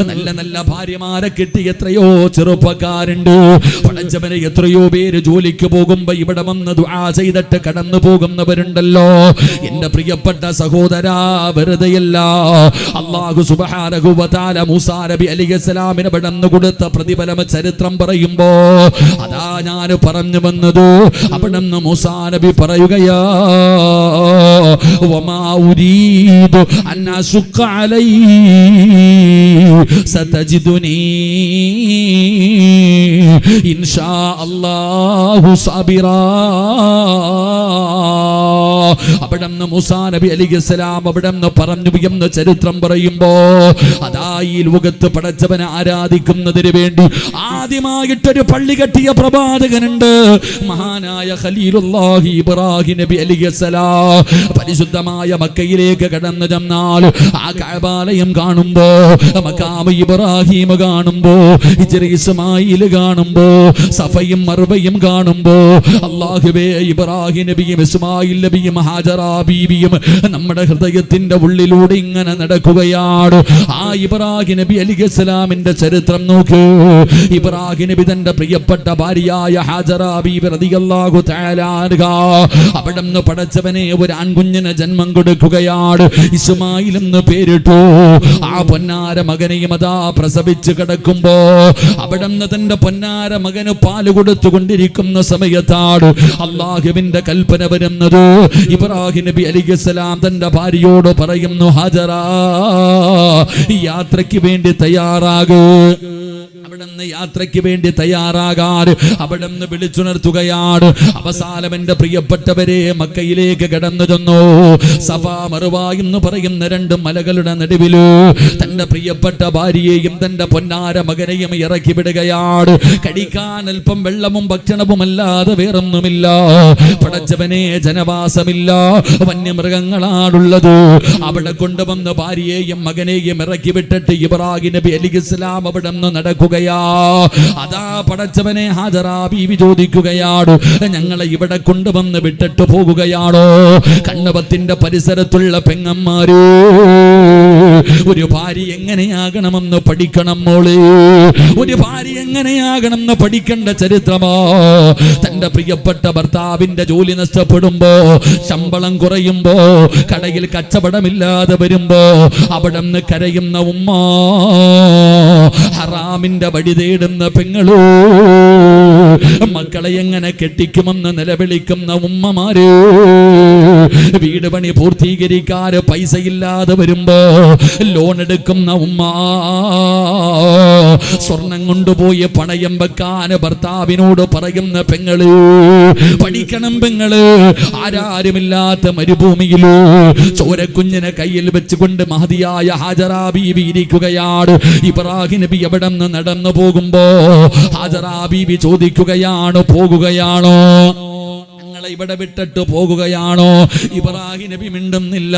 നല്ല നല്ല ഭാര്യമാരെ കിട്ടി എത്രയോ ചെറുപ്പക്കാരുണ്ട്. പടച്ചവനെ, എത്രയോ പേര് ജോലിക്ക് പോകുമ്പോ ഇവിടെ വന്ന് ദുആ ചെയ്തിട്ട് കടന്നു പോകുന്നവരുണ്ടല്ലോ. എന്റെ പ്രിയപ്പെട്ട സഹോദരാ, വെറുതെയല്ല. അല്ലാഹു സുബ്ഹാനഹു വ തആല മൂസാ നബി അലൈഹിസ്സലാമിന് വിടന്നു കൊടുത്ത പ്രതിഫലം ചരിത്രം പറയുമ്പോ അതാ ഞാൻ പറഞ്ഞു വന്നത്. അവിടുന്ന് മൂസാ നബി പറയുകയാ, വമാ ഉരീദു അൻ അശുഖ അലൈ സതജിദുനി ഇൻഷാ അല്ലാഹു സബിറാ. അവിടുന്ന് മൂസാ നബി അലൈഹിസ്സലാം അവിടുന്ന് പറഞ്ഞു എന്ന് ചരിത്രം പറയുമ്പോ അതാ ഈ ലോകത്ത് പടച്ചവനെ ആരാധിക്കുന്നതിന് വേണ്ടി ആദ്യമായിട്ടൊരു പള്ളി കെട്ടിയ പ്രവാചകനുണ്ട്, മഹാനായ ഖലീലുല്ലാഹി ഇബ്രാഹിം നബി അലൈഹിസ്സലാം. പരിശുദ്ധമായ മക്കയിലേക്ക് കടന്നു ചെന്നാൽ ആ കഅബാലയം കാണുമ്പോ, മഖാം ഇബ്രാഹിം കാണുമ്പോ, ഹിജ്ർ ഇസ്മായിൽ കാണുമ്പോ, സഫയും മർവയും കാണുമ്പോ, അല്ലാഹുവേ, ഇബ്രാഹിം നബിയും ഇസ്മായിൽ നബിയും ഹാജറ ബീവിയും നമ്മുടെ ഹൃദയത്തിന്റെ ഉള്ളിലൂടെ ഇങ്ങനെ നടക്കുകയാണ്. ആ ഇബ്രാഹിം നബി അലൈഹിസ്സലാമിന്റെ ചരിത്രം നോക്ക്. ഇബ്രാഹിം നബി തന്റെ പ്രിയപ്പെട്ട ഭാര്യയായ ഹാജറ ബീവി റളിയല്ലാഹു തആല അൻഹാ അവിടുന്ന് പടച്ചവനെ ഒരു ആൺകുഞ്ഞിന് ജന്മം കൊടുക്കുകയാണ്. ഇസ്മായിൽ എന്ന് പേരിട്ടു. ആ പൊന്നാര മകനെയും അതാ പ്രസവിച്ച് കിടക്കുമ്പോ അവിടുന്ന് തന്റെ പൊന്നാര മകന് പാല് കൊടുത്തുകൊണ്ടിരിക്കുന്ന സമയത്താണ് അല്ലാഹുവിന്റെ കൽപ്പന വരുന്നത്. ഇബ്രാഹിം നബി അലൈഹിസ്സലാം തന്റെ ഭാര്യയോട് പറയുന്നു, ഹാജറ, ഈ യാത്രയ്ക്ക് വേണ്ടി തയ്യാറാകൂ. അവിടുന്ന് യാത്രയ്ക്ക് വേണ്ടി തയ്യാറാകാൻ അവിടുന്ന് വിളിച്ചുണർത്തുകയാണ്. അവസാനം എന്റെ പ്രിയപ്പെട്ടവരെ മക്കയിലേക്ക് കടന്നു ചെന്നു. സഫാ മറുവ എന്ന് പറയുന്ന രണ്ട് മലകളുടെ നടുവില് തന്റെ പ്രിയപ്പെട്ട ഭാര്യയെയും തന്റെ പൊന്നാര മകനെയും ഇറക്കി വിടുകയാണ്. കഴിക്കാൻ അല്പം വെള്ളവും ഭക്ഷണവും അല്ലാതെ വേറൊന്നുമില്ല. പടച്ചവനെ ജനവാസമില്ല, വന്യമൃഗങ്ങളാണുള്ളത്. അവിടെ കൊണ്ടുവന്ന് ഭാര്യയെയും മകനെയും ഇറക്കി വിട്ടിട്ട് ഇബ്രാഹിം നബി അലൈഹിസ്സലാം അവിടെ നിന്ന് നടക്കുകയാ. അതാ പടച്ചവനെ ഹാജറാ ബീവി ചോദിക്കുകയാണ്, ഞങ്ങളെ ഇവിടെ കൊണ്ടുവന്ന് വിട്ടിട്ട് പോകുകയാണോ? കണ്ണവത്തിന്റെ പരിസരത്തുള്ള പെങ്ങന്മാര് ഒരു ഭാര്യ എങ്ങനെയാകണമെന്ന് പഠിക്കണം മോളെ. ഒരു ഭാര്യ എങ്ങനെയാകണമെന്ന് പഠിക്കേണ്ട ചരിത്രമോ. തന്റെ പ്രിയപ്പെട്ട ഭർത്താവിന്റെ ജോലി നഷ്ടപ്പെടുമ്പോ, ശമ്പളം കുറയുമ്പോ, കടയിൽ കച്ചവടമില്ലാതെ വരുമ്പോ അവിടെ നിന്ന് കരയുന്ന ഉമ്മ, ഹറാമിന്റെ വഴി തേടുന്ന പെങ്ങളോ, മക്കളെ എങ്ങനെ കെട്ടിക്കുമെന്ന് നിലവിളിക്കുന്ന ഉമ്മമാര്, വീട് പണി പൂർത്തീകരിക്കാൻ പൈസയില്ലാതെ വരുമ്പോ ലോൺ എടുക്കുന്ന ഉമ്മ, സ്വർണം കൊണ്ടുപോയി പണയം വെക്കാൻ ഭർത്താവിനോട് പറയുന്ന പെങ്ങള്, പഠിക്കണം പെങ്ങള്. ആരാരുമില്ലാത്ത മരുഭൂമിയിലോ ചോരക്കുഞ്ഞിനെ കയ്യിൽ വെച്ചുകൊണ്ട് മഹദിയായ ഹാജറ ബീവി ഇരിക്കുകയാണ്. ഇബ്രാഹിം നബി എവിടെ നിന്ന് നടന്നു പോകുമ്പോ ഹാജറ ബീവി ചോദിക്കുകയാണ്, പോകുകയാണോ? ഇവിടെ വിട്ടിട്ട് പോകുകയാണോ? ഇബ്രാഹിം നബി മിണ്ടുന്നില്ല.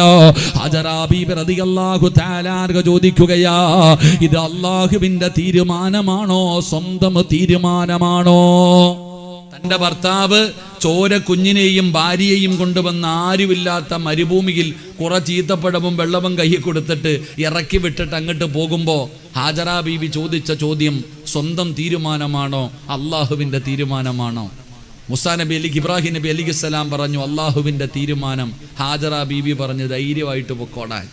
ഹാജറ ബീബി റളിയല്ലാഹു തആല അൻഹ ചോദിക്കുകയാ, ഇത് അല്ലാഹുവിന്റെ തീരുമാനമാണോ സ്വന്തം തീരുമാനമാണോ? തന്റെ ഭർത്താവ് ചോര കുഞ്ഞിനെയും ഭാര്യയെയും കൊണ്ടുവന്ന് ആരുമില്ലാത്ത മരുഭൂമിയിൽ കുറെ ചീത്തപ്പഴവും വെള്ളവും കയ്യിൽ കൊടുത്തിട്ട് ഇറക്കി വിട്ടിട്ട് അങ്ങോട്ട് പോകുമ്പോ ഹാജറ ബീബി ചോദിച്ച ചോദ്യം സ്വന്തം തീരുമാനമാണോ അല്ലാഹുവിന്റെ തീരുമാനമാണോ? മുസാ നബി ഇബ്രാഹിം നബി അലൈഹിസ്സലാം പറഞ്ഞു അല്ലാഹുവിന്റെ തീരുമാനം. ഹാജറ ബീബി പറഞ്ഞു ധൈര്യമായിട്ട് പൊക്കോടാൻ.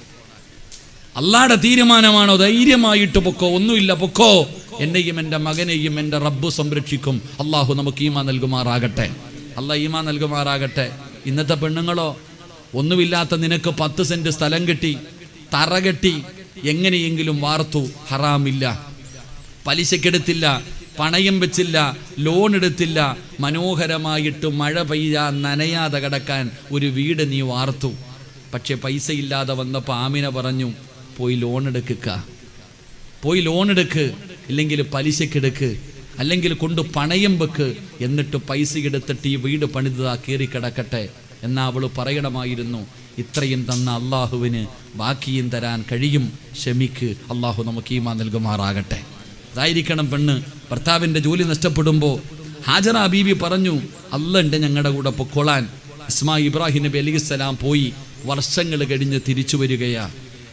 അല്ലാഹുവിന്റെ തീരുമാനമാണോ? ധൈര്യമായിട്ട് പൊക്കോ, ഒന്നുമില്ല പൊക്കോ. എന്നെയും എൻ്റെ മകനെയും എൻ്റെ റബ്ബ് സംരക്ഷിക്കും. അള്ളാഹു നമുക്ക് ഈമാൻ നൽകുമാറാകട്ടെ. അള്ളാഹ് ഈമാൻ നൽകുമാറാകട്ടെ. ഇന്നത്തെ പെണ്ണുങ്ങളോ, ഒന്നുമില്ലാത്ത നിനക്ക് 10 സെന്റ് സ്ഥലം കിട്ടി, തറ കെട്ടി, എങ്ങനെയെങ്കിലും വാർത്തു. ഹറാമില്ല, പലിശക്കെടുത്തില്ല, പണയം വെച്ചില്ല, ലോൺ എടുത്തില്ല, മനോഹരമായിട്ട് മഴ പെയ്യാ നനയാതെ കിടക്കാൻ ഒരു വീട് നീ വാർത്തു. പക്ഷെ പൈസ ഇല്ലാതെ വന്നപ്പോൾ ആമിന പറഞ്ഞു, പോയി ലോൺ എടുക്കുക, പോയി ലോൺ എടുക്ക്, ഇല്ലെങ്കിൽ പലിശക്കെടുക്ക്, അല്ലെങ്കിൽ കൊണ്ട് പണയം വെക്ക്, എന്നിട്ട് പൈസ എടുത്തിട്ട് ഈ വീട് പണിതാ കയറി കിടക്കട്ടെ. എന്നാ അവൾ പറയണമായിരുന്നു, ഇത്രയും തന്ന അള്ളാഹുവിന് ബാക്കിയും തരാൻ കഴിയും, ക്ഷമിക്ക്. അള്ളാഹു നമുക്ക് ഈമാൻ നൽകുമാറാകട്ടെ. അതായിരിക്കണം പെണ്ണ്. ഭർത്താവിൻ്റെ ജോലി നഷ്ടപ്പെടുമ്പോൾ ഹാജറ ബീബി പറഞ്ഞു, അള്ളണ്ട് ഞങ്ങളുടെ കൂടെ പൊക്കോളാൻ. ഇബ്രാഹിം നബി അലൈഹിസ്സലാം പോയി. വർഷങ്ങൾ കഴിഞ്ഞ് തിരിച്ചു വരികയാ.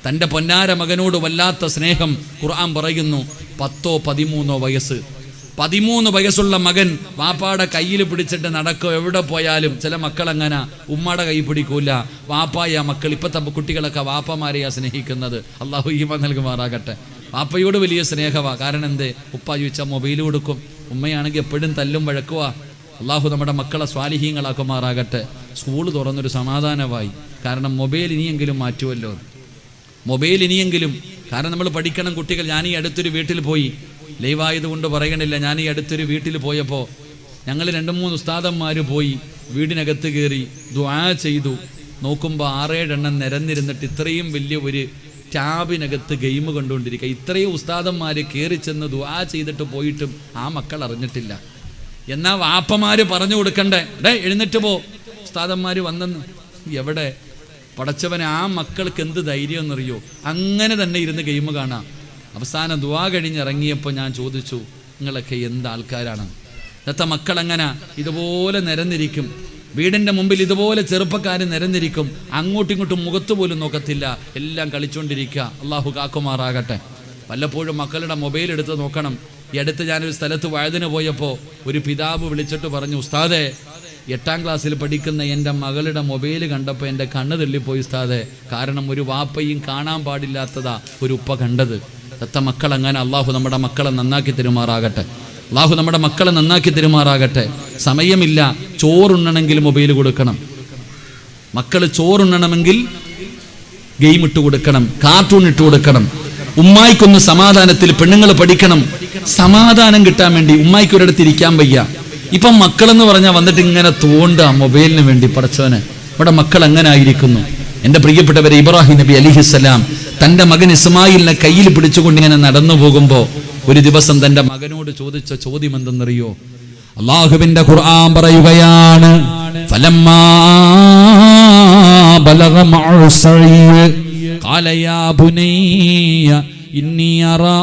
തൻ്റെ പൊന്നാര മകനോട് വല്ലാത്ത സ്നേഹം. ഖുർആൻ പറയുന്നു 10 13 വയസ്സ്. 13 വയസ്സുള്ള മകൻ വാപ്പാടെ കയ്യിൽ പിടിച്ചിട്ട് നടക്കും. എവിടെ പോയാലും ചില മക്കളങ്ങനെ ഉമ്മയുടെ കൈ പിടിക്കൂല, വാപ്പായ മക്കൾ. ഇപ്പോഴത്തെ കുട്ടികളൊക്കെ വാപ്പമാരെയാ സ്നേഹിക്കുന്നത്. അള്ളാഹു ഈമാൻ നൽകുമാറാകട്ടെ. വാപ്പയോട് വലിയ സ്നേഹമാണ്. കാരണം എന്തേ? ഉപ്പ ചോദിച്ചാൽ മൊബൈൽ കൊടുക്കും, ഉമ്മയാണെങ്കിൽ എപ്പോഴും തല്ലും വഴക്കുവാ. അള്ളാഹു നമ്മുടെ മക്കളെ സ്വാലിഹീങ്ങളാക്കുമാറാകട്ടെ. സ്കൂൾ തുറന്നൊരു സമാധാനമായി. കാരണം മൊബൈൽ ഇനിയെങ്കിലും മാറ്റുമല്ലോ, മൊബൈൽ ഇനിയെങ്കിലും. കാരണം നമ്മൾ പഠിക്കണം കുട്ടികൾ. ഞാൻ ഈ അടുത്തൊരു വീട്ടിൽ പോയി, ലൈവായതുകൊണ്ട് പറയണില്ല. ഞാൻ ഈ അടുത്തൊരു വീട്ടിൽ പോയപ്പോൾ ഞങ്ങൾ 2-3 ഉസ്താദന്മാർ പോയി വീടിനകത്ത് കയറി ദുആ ചെയ്തു. നോക്കുമ്പോൾ 6-7 എണ്ണം നിരന്നിരുന്നിട്ട് ഇത്രയും വലിയ ഒരു ടാബിനകത്ത് ഗെയിം കണ്ടുകൊണ്ടിരിക്കുക. ഇത്രയും ഉസ്താദന്മാർ കയറി ചെന്ന് ദുആ ചെയ്തിട്ട് പോയിട്ടും ആ മക്കൾ അറിഞ്ഞിട്ടില്ല. എന്നാൽ വാപ്പമാർ പറഞ്ഞു കൊടുക്കണ്ടേ, എഴുന്നേറ്റ് പോ, ഉസ്താദന്മാർ വന്നെന്ന്. എവിടെ പടച്ചവനെ, ആ മക്കൾക്ക് എന്ത് ധൈര്യം എന്നറിയോ? അങ്ങനെ തന്നെ ഇരുന്ന് ഗെയിം കാണാം. അവസാനം ദുആ കഴിഞ്ഞിറങ്ങിയപ്പോൾ ഞാൻ ചോദിച്ചു, നിങ്ങളൊക്കെ എന്ത് ആൾക്കാരാണ്? ഇന്നത്തെ മക്കളെങ്ങനെ ഇതുപോലെ നിരന്നിരിക്കും, വീടിൻ്റെ മുമ്പിൽ ഇതുപോലെ ചെറുപ്പക്കാർ നിരന്നിരിക്കും, അങ്ങോട്ടും ഇങ്ങോട്ടും മുഖത്ത് പോലും നോക്കത്തില്ല, എല്ലാം കളിച്ചുകൊണ്ടിരിക്കുക. അള്ളാഹു കാക്കുമാറാകട്ടെ. വല്ലപ്പോഴും മക്കളുടെ മൊബൈൽ എടുത്ത് നോക്കണം. ഈ അടുത്ത് ഞാനൊരു സ്ഥലത്ത് വഴുതിന് പോയപ്പോൾ ഒരു പിതാവ് വിളിച്ചിട്ട് പറഞ്ഞു, ഉസ്താദേ, 8ാം ക്ലാസ്സിൽ പഠിക്കുന്ന എൻ്റെ മകളുടെ മൊബൈൽ കണ്ടപ്പോൾ എൻ്റെ കണ്ണ് തള്ളിപ്പോയി ഉസ്താദേ. കാരണം ഒരു വാപ്പയും കാണാൻ പാടില്ലാത്തതാ ഒരു ഉപ്പ കണ്ടത്. മക്കൾ അങ്ങനെ. അള്ളാഹു നമ്മുടെ മക്കളെ നന്നാക്കി തരുമാറാകട്ടെ. അള്ളാഹു നമ്മുടെ മക്കളെ നന്നാക്കി തരുമാറാകട്ടെ. സമയമില്ല, ചോറുണ്ണണമെങ്കിൽ മൊബൈൽ കൊടുക്കണം. മക്കൾ ചോറുണ്ണണമെങ്കിൽ ഗെയിം ഇട്ട് കൊടുക്കണം, കാർട്ടൂൺ ഇട്ട് കൊടുക്കണം. ഉമ്മായിക്കൊന്ന് സമാധാനത്തിൽ പെണ്ണുങ്ങൾ പഠിക്കണം. സമാധാനം കിട്ടാൻ വേണ്ടി ഉമ്മായിക്ക് ഒരിടത്ത് ഇരിക്കാൻ വയ്യ. ഇപ്പം മക്കളെന്ന് പറഞ്ഞാൽ വന്നിട്ട് ഇങ്ങനെ തോണ്ട മൊബൈലിന് വേണ്ടി. പടച്ചവന്, ഇവിടെ മക്കൾ എങ്ങനെ ആയിരിക്കുന്നു. എൻ്റെ പ്രിയപ്പെട്ടവരെ, ഇബ്രാഹിം നബി അലിഹിസ്സലാം തൻ്റെ മകൻ ഇസ്മായിലിനെ കയ്യിൽ പിടിച്ചുകൊണ്ട് ഇങ്ങനെ നടന്നു പോകുമ്പോൾ ഒരു ദിവസം തൻ്റെ മകനോട് ചോദിച്ച ചോദ്യം എന്തെന്നറിയോ? അല്ലാഹുവിന്റെ ഖുർആൻ പറയുകയാണ്, ഫലമ്മാ ബലഗ മഅ്സഇ ഖാല യാ ബുനയ്യ ഇന്നി അറാ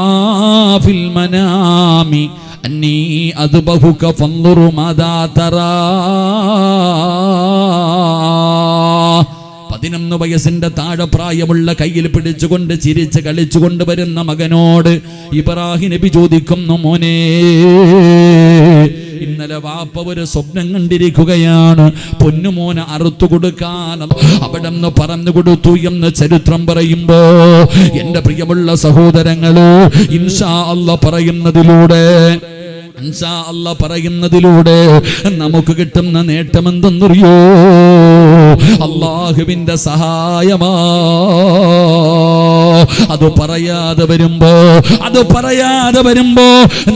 ഫിൽ മനാമി അന്നി അദ്ബഹുക ഫൻദുർ മാദാ തറാ. 11 വയസ്സിന്റെ താഴെ പ്രായമുള്ള കയ്യിൽ പിടിച്ചുകൊണ്ട് ചിരിച്ച് കളിച്ചുകൊണ്ട് വരുന്ന മകനോട് ഇബ്രാഹിം നബി ചോദിക്കുന്നു, മോനെ, ഇന്നലെ വാപ്പ ഒരു സ്വപ്നം കണ്ടിരിക്കുകയാണ്, പൊന്നുമോനെ അറുത്തു കൊടുക്കാൻ അവിടെ നിന്ന് പറഞ്ഞു കൊടുത്തു എന്ന് ചരിത്രം പറയുമ്പോ എന്റെ പ്രിയമുള്ള സഹോദരങ്ങള്, ഇൻഷാ അല്ലാഹ് പറയുന്നതിലൂടെ നമുക്ക് കിട്ടുന്ന നേട്ടം എന്തെന്നറിയോ? അല്ലാഹുവിന്റെ സഹായമാ. അത് പറയാതെ വരുമ്പോ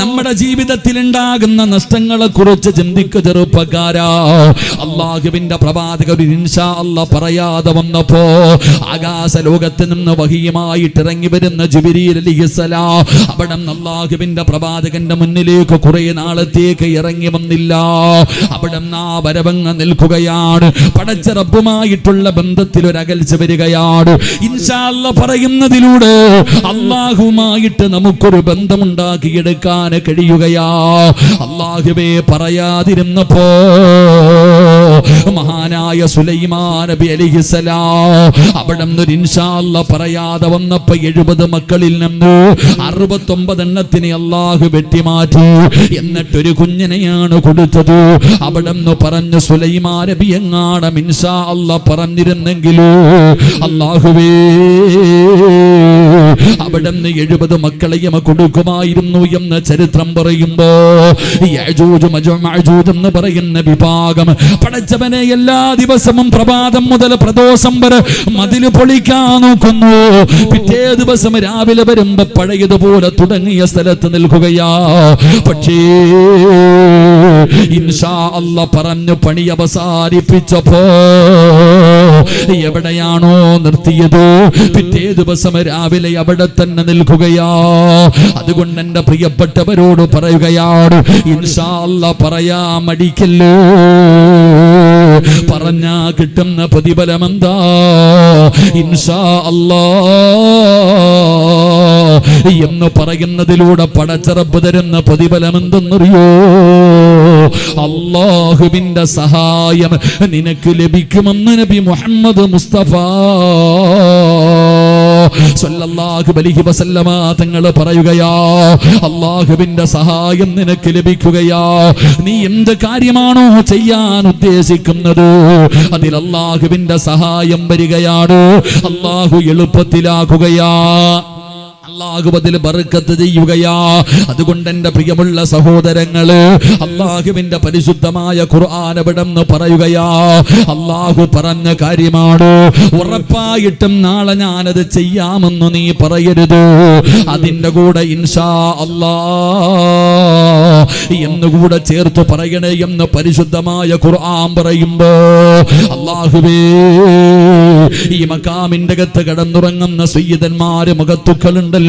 നമ്മുടെ ജീവിതത്തിൽ ഉണ്ടാകുന്ന നഷ്ടങ്ങളെ കുറിച്ച് ചിന്തിക്കുക ചെറുപ്പക്കാരാ. അല്ലാഹുവിന്റെ പ്രവാചകർ ഇൻഷാ അല്ലാഹ് പറയാതെ വന്നപ്പോ ആകാശ ലോകത്ത് നിന്ന് വഹിയുമായിട്ട് ഇറങ്ങി വരുന്ന ജിബ്രീൽ അലൈഹിസ്സലാം അവിടെ അല്ലാഹുവിന്റെ പ്രവാചകന്റെ മുന്നിലേക്ക് കുറെ നാളത്തേക്ക് ഇറങ്ങി വന്നില്ല. അവിടെ ആ വരവങ്ങ് നിൽക്കുകയാണ്. പടച്ച റബ്ബുമായിട്ടുള്ള ബന്ധത്തിൽ ഒരു അകൽച്ച വരികയാണ്. ഇൻഷാ അല്ലാഹ് പറയുന്നതിലൂടെ അല്ലാഹുമായിട്ട് നമുക്കൊരു ബന്ധമുണ്ടാക്കിയെടുക്കാൻ കഴിയുകയാ. അല്ലാഹുവേ പറയാതിരുന്നപ്പോ മഹാനായ സുലൈമാൻ നബി അലൈഹിസ്സലാം അവിടെ നിന്ന് ഇൻഷാ അല്ലാഹ് പറയാതെ വന്നപ്പോ 70 മക്കളിൽ നിന്ന് 69 എണ്ണത്തിനെ അല്ലാഹു വെട്ടിമാറ്റി. എന്നിട്ടൊരു കുഞ്ഞിനെയാണ് കൊടുത്തത്. അവിടെ നിന്ന് പറഞ്ഞു സുലൈമാൻ നബി എങ്ങാണം ഇൻഷാ അല്ലാഹ് പറഞ്ഞിരുന്നെങ്കിലോ അല്ലാഹുവേ അവിടെ നിന്ന് 70 മക്കളെയും കൊടുക്കുമായിരുന്നു എന്ന് ചരിത്രം പറയുമ്പോ യഅജൂജ് മഅജൂജ് എന്ന് പറയുന്ന വിഭാഗം പടച്ചവനെ എല്ലാ ദിവസവും പ്രഭാതം മുതൽ പ്രദോഷം വരെ മതിൽ പൊളിക്കാൻ നോക്കുന്നു. പിറ്റേ ദിവസം രാവിലെ വരുമ്പോ പഴയതുപോലെ തുടങ്ങിയ സ്ഥലത്ത് നിൽക്കുകയാ. പക്ഷേ ഇൻഷാ അല്ലാഹ് പറഞ്ഞു പണി അവസാനിപ്പിച്ചപ്പോ എവിടെയാണോ നിർത്തിയത് പിറ്റേ ദിവസം രാവിലെ അവിടെ തന്നെ നിൽക്കുകയാ. അതുകൊണ്ട് എന്റെ പ്രിയപ്പെട്ടവരോട് പറയുകയാണ്, ഇൻഷാ അല്ലാഹ് പറയാ മടിക്കല്ലോ. പറഞ്ഞാ കിട്ടുന്ന പ്രതിഫലം എന്താ? ഇൻഷാ അല്ലാഹ് എന്ന് പറയുന്നതിലൂടെ പടച്ച റബ്ബ് തരുന്ന പ്രതിഫലം എന്തെന്നറിയോ? അല്ലാഹുവിന്റെ സഹായം നിനക്ക് ലഭിക്കുമെന്ന് നബി മുഹമ്മദ് മുസ്തഫ സല്ലല്ലാഹു അലൈഹി വസല്ലമ തങ്ങൾ പറയുകയാ, അല്ലാഹുവിന്റെ സഹായം നിനക്ക് ലഭിക്കുകയാ. നീ എന്ത് കാര്യമാണോ ചെയ്യാൻ ഉദ്ദേശിക്കുന്നത് അതിൽ അല്ലാഹുവിന്റെ സഹായം വരികയാണ്. അല്ലാഹു എളുപ്പത്തിലാക്കുകയാ. അല്ലാഹു അതിൽ ബർക്കത്ത് ചെയ്യുകയാ. അതുകൊണ്ട് എന്റെ പ്രിയമുള്ള സഹോദരങ്ങള്, അല്ലാഹുവിന്റെ പരിശുദ്ധമായ ഖുർആൻ എവിടെന്ന് പറയുകയാ. അല്ലാഹു പറഞ്ഞ കാര്യമാണ്. ഉറപ്പായിട്ടും നാളെ ഞാനത് ചെയ്യാമെന്ന് നീ പറയരുത്. അതിന്റെ കൂടെ ഇൻഷാ അല്ലാഹ് എന്നുകൂടെ ചേർത്ത് പറയണേ എന്ന് പരിശുദ്ധമായ ഖുർആൻ പറയുമ്പോ അല്ലാഹുവേ ഈ മഖാമിന്റെ അകത്ത് കിടന്നുറങ്ങുന്ന സയ്യിദന്മാര് മുഖത്തുക്കളുണ്ടല്ലോ,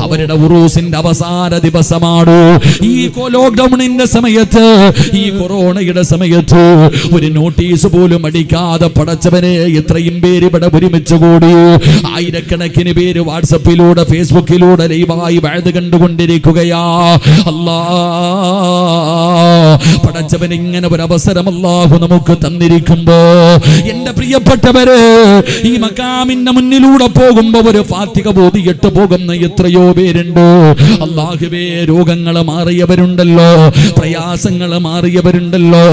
അവരുടെ ഉറൂസിന്റെ അവസാന ദിവസമാണ്. ഈ ലോക്ക്ഡൌണിന്റെ സമയത്ത്, ഈ കൊറോണയുടെ സമയത്ത് ഒരു നോട്ടീസ് പോലും അടിക്കാതെ പടച്ചവനെ ഇത്രയും പേര് ഇവിടെ ഒരുമിച്ച് കൂടി. ആയിരക്കണക്കിന് പേര് വാട്സപ്പിലൂടെ ഫേസ്ബുക്കിലൂടെ ലൈവായി വഅദ് കണ്ടുകൊണ്ടിരിക്കുകയാ. അല്ലാഹ് പടച്ചവൻ ഇങ്ങനെ ഒരു അവസരം അല്ലാഹു നമുക്ക് തന്നിരിക്കുമ്പോ എന്റെ പ്രിയപ്പെട്ടവര്, ഈ മഖാമിന്റെ മുന്നിലൂടെ പോകുമ്പോ ഒരു ഫാത്തിഹ ഓതിയിട്ട് പോകുന്ന എത്രയോ പേരുണ്ട്. അല്ലാഹുവേ രോഗങ്ങൾ മാറിയവരുണ്ടല്ലോ, പ്രയാസങ്ങൾ മാറിയവരുണ്ടല്ലോ,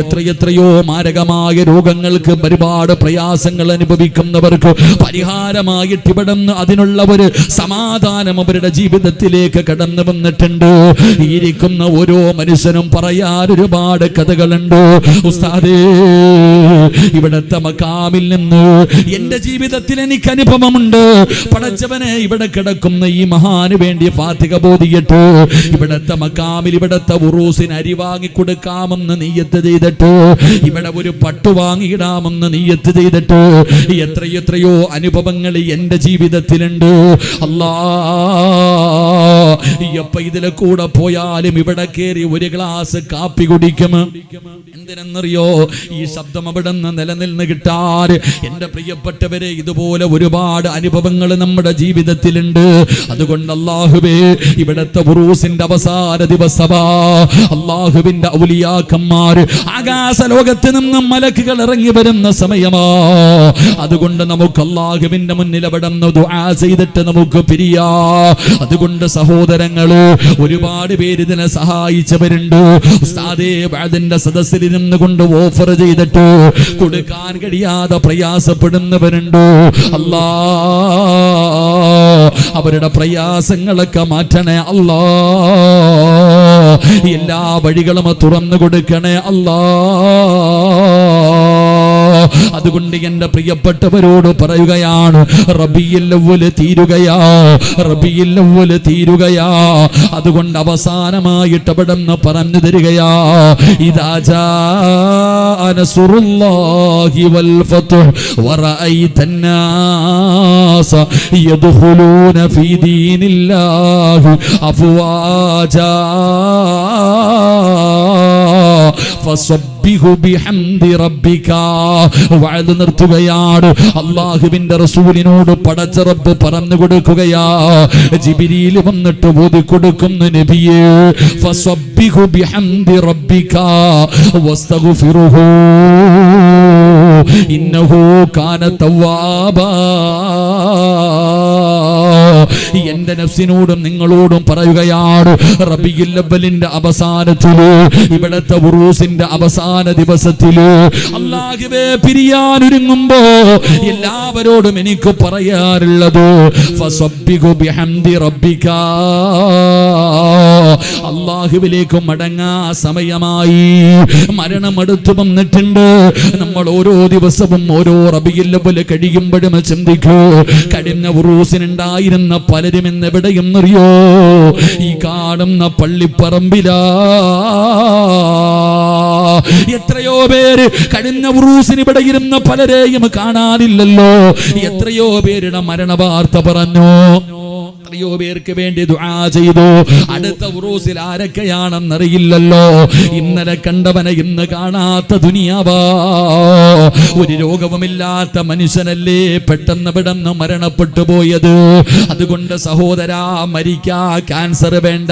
എത്രയെത്രയോ മാരകമായ രോഗങ്ങൾക്ക് ഒരുപാട് പ്രയാസങ്ങൾ അനുഭവിക്കുന്നവർക്ക് പരിഹാരമായിട്ട് ഇവിടുന്ന് അതിനുള്ള ഒരു സമാധാനം അവരുടെ ജീവിതത്തിലേക്ക് കടന്നു വന്നിട്ടുണ്ട്. ഇരിക്കുന്ന ഓരോ മനുഷ്യനും ഇനിയും പറയാൻ ഒരുപാട് കഥകളുണ്ട് ഉസ്താദേ. ഇവിടത്തെ മക്കാമിൽ നിന്ന് എന്റെ ജീവിതത്തിൽ എനിക്ക് അനുഭവമുണ്ട്. പടച്ചവനെ, ഇവിടെ കിടക്കുന്ന ഈ മഹാന് വേണ്ടി ഫാത്തിഹ ബോധിയിട്ട് ഇവിടത്തെ മക്കാമിൽ ഇവിടത്തെ ഉറൂസിന് അരി വാങ്ങി കൊടുക്കാമെന്ന് നിയ്യത്ത് ചെയ്തിട്ട്, ഇവിടെ ഒരു പട്ടു വാങ്ങിയിടാമെന്ന് നിയ്യത്ത് ചെയ്തിട്ട് എത്രയെത്രയോ അനുഭവങ്ങൾ എന്റെ ജീവിതത്തിലുണ്ട്. അല്ലാ, എപ്പ ഇതിലെ കൂടെ പോയാലും ഇവിടെ കയറി ഒരു ഗ്ലാസ് കാപ്പി കുടിക്കും. എന്തിനെന്നറിയോ? ഈ ശബ്ദം അവിടെ നിന്ന് നിലനിന്ന് കിട്ടാൻ. എന്റെ പ്രിയപ്പെട്ടവരെ, ഇതുപോലെ ഒരുപാട് അനുഭവങ്ങൾ നമ്മുടെ ജീവിതത്തിലുണ്ട്. അതുകൊണ്ട് അല്ലാഹുവേ, ഇവിടത്തെ ഉറൂസിന്റെ അവസാന ദിവസമാ. അല്ലാഹുവിന്റെ ഔലിയാക്കന്മാർ ആകാശ ലോകത്ത് നിന്ന് മലക്കുകൾ ഇറങ്ങി വരുന്ന സമയമാ. അതുകൊണ്ട് നമുക്ക് അല്ലാഹുവിന്റെ മുന്നിൽ അവിടെ നിന്ന് ദുആ ചെയ്തിട്ട് നമുക്ക് പിരിയാ. അതുകൊണ്ട് സഹോദരങ്ങള്, ഒരുപാട് പേര് ഇതിനെ സഹായിച്ചവരുണ്ട്. ഉസ്താദേ, വഅദിന്റെ സദസ്സിൽ ഇരുന്ന് കൊണ്ട് ഓഫർ ചെയ്തിട്ട് കൊടുക്കാൻ കഴിയാതെ പ്രയാസപ്പെടുന്നവരുണ്ട്. അല്ലാ, അവരുടെ പ്രയാസങ്ങളൊക്കെ മാറ്റണേ അല്ലാ. എല്ലാ വഴികളും തുറന്നു കൊടുക്കണേ അല്ലാ. അതുകൊണ്ട് എന്റെ പ്രിയപ്പെട്ടവരോട് പറയുകയാണ്, റബീഉൽ അവ്വൽ തീരുകയാ, റബീഉൽ അവ്വൽ തീരുകയാ. അതുകൊണ്ട് അവസാനമായിട്ട് അവിടെ നിന്ന് പറഞ്ഞു തരികയാ, ഇദാ ജാഅ നസ്റുല്ലാഹി വൽ ഫത്ഹ് വറഅയ്തൻ നാസ യദ്ഖുലൂന ഫീ ദീനില്ലാഹി അഫ്വാജാ ഫസബ്ബിഹു ബിഹംദി റബ്ബിക. വഅദ് നിർത്തുകയാണ്. അല്ലാഹുവിന്റെ റസൂലിനോട് പടച്ച റബ്ബ് പറഞ്ഞു കൊടുക്കുകയാ, ജിബ്രീൽ വന്നിട്ട് ഓതി കൊടുക്കുന്നു, നബിയേ, ഫസബ്ബിഹു ബിഹംദി റബ്ബിക വസ്തഗ്ഫിറുഹു ഇന്നഹു കാന തവ്വാബാ. എന്റെ നഫ്സിനോടും നിങ്ങളോടും പറയുകയാണ്, റബീഉൽ അവ്വലിന്റെ അവസാനത്തില്, ഇവിടത്തെ ഉറൂസിന്റെ അവസാന ദിവസത്തില് അല്ലാഹുവേ പിരിയാനൊരുങ്ങുമ്പോ എല്ലാവരോടും എനിക്ക് പറയാറുള്ളത്, ഫസബ്ബിഹു ബിഹംദി റബ്ബിക. അല്ലാഹുവിലേക്ക് മടങ്ങാ സമയമായി. മരണം അടുത്തു വന്നിട്ടുണ്ട്. നമ്മൾ ഓരോ ദിവസവും ഓരോ റബീഉൽ അവ്വൽ കഴിയുമ്പോഴും ചിന്തിക്കൂ, കഴിഞ്ഞ ഉറൂസിനുണ്ടായിരുന്ന പലരും ഇന്ന് എവിടെയും അറിയോ? ഈ കാണുന്ന പള്ളിപ്പറമ്പിലാ. എത്രയോ പേര് കഴിഞ്ഞ ഉറൂസിന് ഇവിടെ ഇരുന്ന പലരെയും കാണാനില്ലല്ലോ. എത്രയോ പേരുടെ മരണവാർത്ത പറഞ്ഞു. എത്രയോ പേർക്ക് വേണ്ടി ദുആ ചെയ്തു. അടുത്ത ഉറൂസിൽ ആരൊക്കെയാണെന്നറിയില്ലല്ലോ. ഇന്നലെ കണ്ടവനെ ഇന്ന് കാണാത്ത ദുനിയാവാ. ഒരു രോഗവുമില്ലാത്ത മനുഷ്യനല്ലേ പെട്ടെന്ന് പെട്ടെന്ന് മരണപ്പെട്ടു പോയത്. അതുകൊണ്ട് സഹോദരാ, മരിക്കാ, ക്യാൻസർ വേണ്ട.